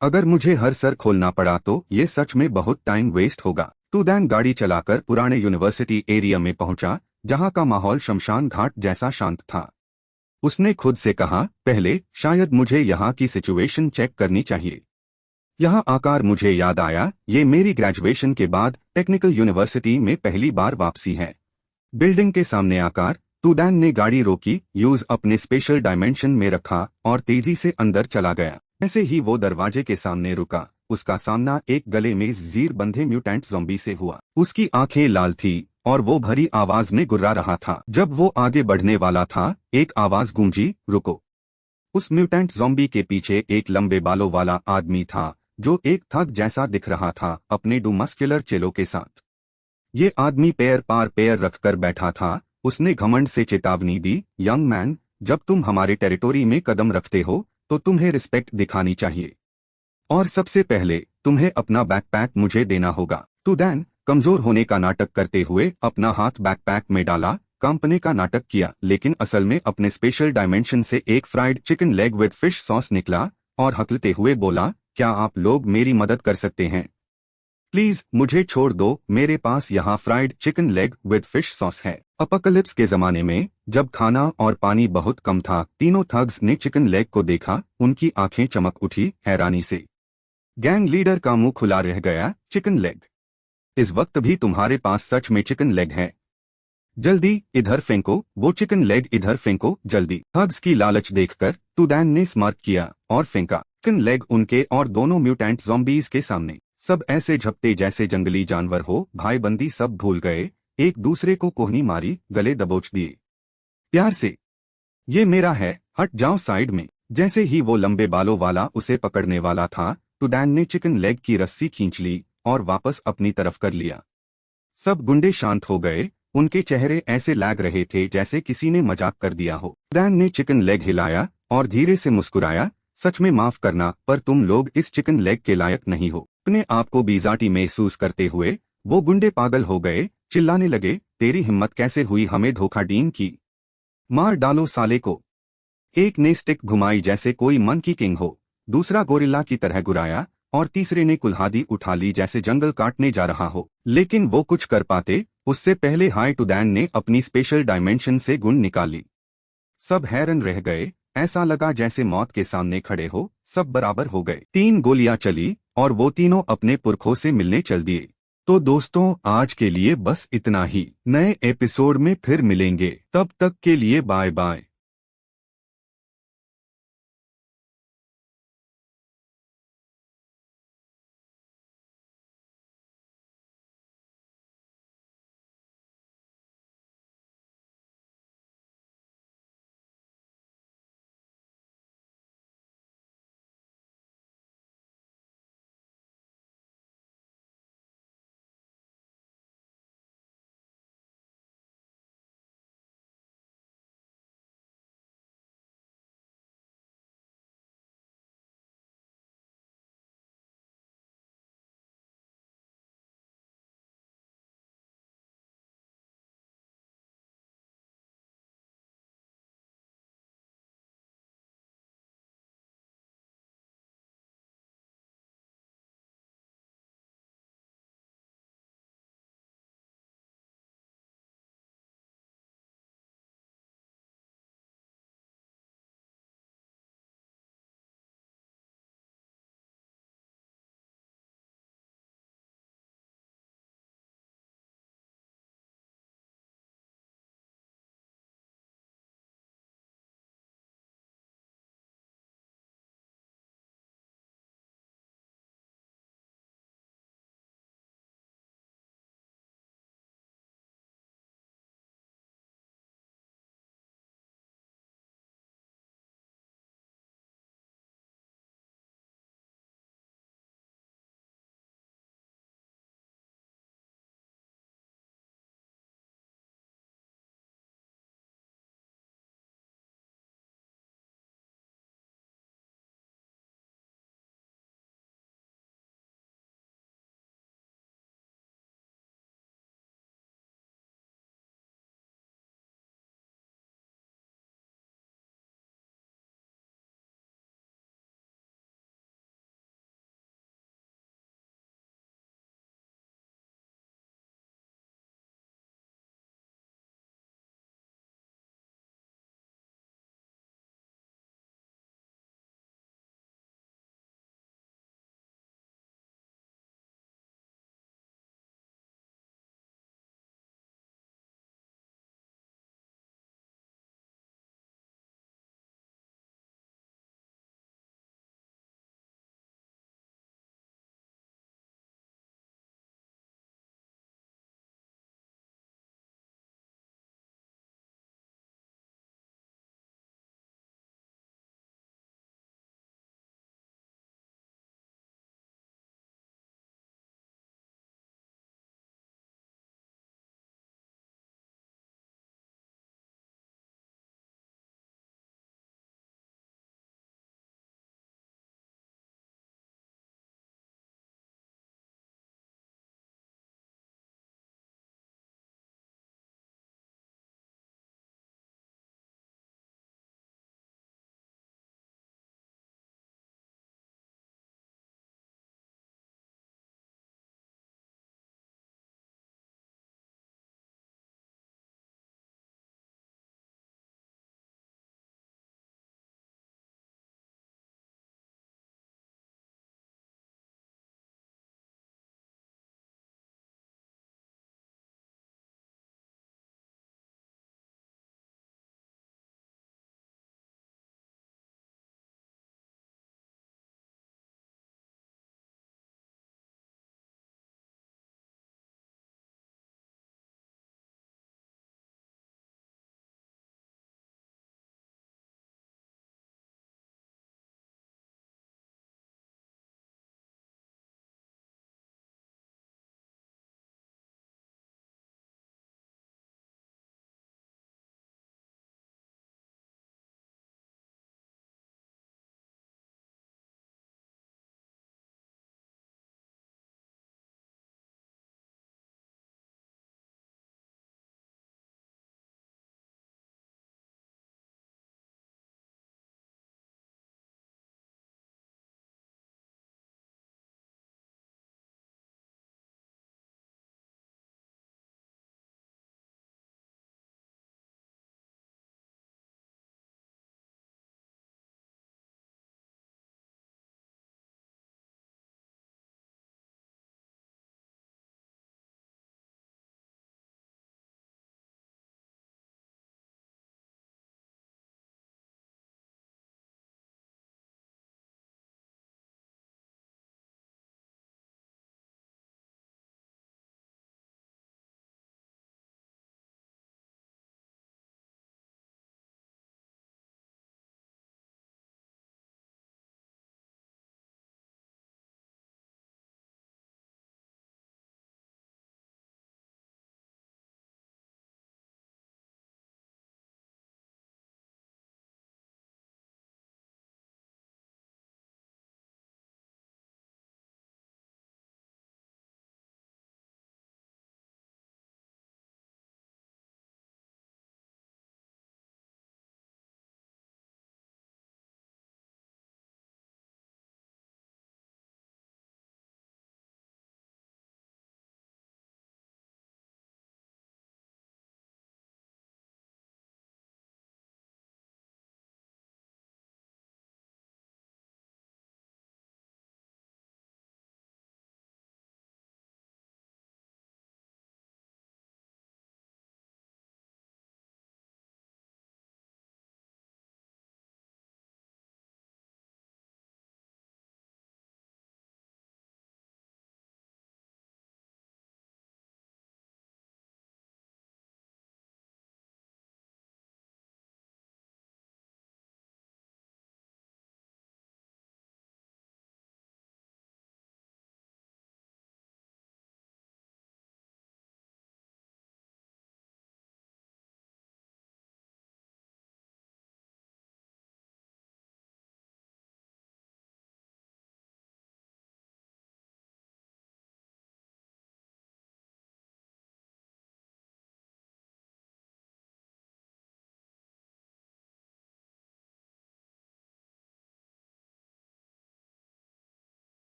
अगर मुझे हर सर खोलना पड़ा तो ये सच में बहुत टाइम वेस्ट होगा। टूदैन गाड़ी चलाकर पुराने यूनिवर्सिटी एरिया में पहुंचा, जहां का माहौल शमशान घाट जैसा शांत था। उसने खुद से कहा, पहले शायद मुझे यहाँ की सिचुएशन चेक करनी चाहिए। यहाँ आकर मुझे याद आया, ये मेरी ग्रेजुएशन के बाद टेक्निकल यूनिवर्सिटी में पहली बार वापसी है। बिल्डिंग के सामने आकर टूदैन ने गाड़ी रोकी, यूज अपने स्पेशल डायमेंशन में रखा और तेजी से अंदर चला गया। जैसे ही वो दरवाजे के सामने रुका, उसका सामना एक गले में जीर बंधे म्यूटेंट ज़ॉम्बी से हुआ। उसकी आंखें लाल थी और वो भरी आवाज में गुर्रा रहा था। जब वो आगे बढ़ने वाला था, एक आवाज गूंजी, रुको। उस म्यूटेंट ज़ॉम्बी के पीछे एक लंबे बालों वाला आदमी था, जो एक थग जैसा दिख रहा था, अपने डू मस्कुलर चेलों के साथ। ये आदमी पैर पार पैर रखकर बैठा था। उसने घमंड से चेतावनी दी, यंग मैन, जब तुम हमारे टेरिटोरी में कदम रखते हो तो तुम्हें रिस्पेक्ट दिखानी चाहिए, और सबसे पहले तुम्हें अपना बैकपैक मुझे देना होगा। टूदैन कमजोर होने का नाटक करते हुए अपना हाथ बैकपैक में डाला, कंपनी का नाटक किया, लेकिन असल में अपने स्पेशल डायमेंशन से एक fried chicken leg with fish sauce निकला और हकलते हुए बोला, क्या आप लोग मेरी मदद कर सकते हैं? प्लीज मुझे छोड़ दो, मेरे पास यहाँ fried chicken leg with fish sauce है। अपोकलिप्स के जमाने में जब खाना और पानी बहुत कम था, तीनों थग्स ने चिकन लेग को देखा। उनकी आंखें चमक उठी हैरानी से। गैंग लीडर का मुंह खुला रह गया। Chicken leg? इस वक्त भी तुम्हारे पास सच में चिकन लेग है? जल्दी इधर फेंको, वो चिकन लेग इधर फेंको जल्दी। थग्स की लालच देखकर टूदैन ने स्मार्ट किया और फेंका चिकन लेग उनके और दोनों म्यूटेंट ज़ॉम्बीज के सामने। सब ऐसे झपटे जैसे जंगली जानवर हो। भाईबंदी सब भूल गए, एक दूसरे को कोहनी मारी, गले दबोच दिए प्यार से। ये मेरा है, हट जाओ साइड में। जैसे ही वो लंबे बालों वाला उसे पकड़ने वाला था, टूदैन ने चिकन लेग की रस्सी खींच ली और वापस अपनी तरफ कर लिया। सब गुंडे शांत हो गए। उनके चेहरे ऐसे लग रहे थे जैसे किसी ने मजाक कर दिया हो। टूदैन ने चिकन लेग हिलाया और धीरे से मुस्कुराया। सच में माफ करना, पर तुम लोग इस चिकन लेग के लायक नहीं हो। अपने आप को बीजाटी महसूस करते हुए वो गुंडे पागल हो गए, चिल्लाने लगे, तेरी हिम्मत कैसे हुई हमें धोखा डीन की? मार डालो साले को। एक ने स्टिक घुमाई जैसे कोई मंकी किंग हो, दूसरा गोरिल्ला की तरह गुराया और तीसरे ने कुल्हाड़ी उठा ली जैसे जंगल काटने जा रहा हो। लेकिन वो कुछ कर पाते उससे पहले हाई टूदैन ने अपनी स्पेशल डायमेंशन से गुण निकाली। सब हैरान रह गए, ऐसा लगा जैसे मौत के सामने खड़े हो। सब बराबर हो गए। 3 गोलियां चली और वो तीनों अपने पुरखों से मिलने चल दिए। तो दोस्तों, आज के लिए बस इतना ही। नए एपिसोड में फिर मिलेंगे, तब तक के लिए बाय बाय।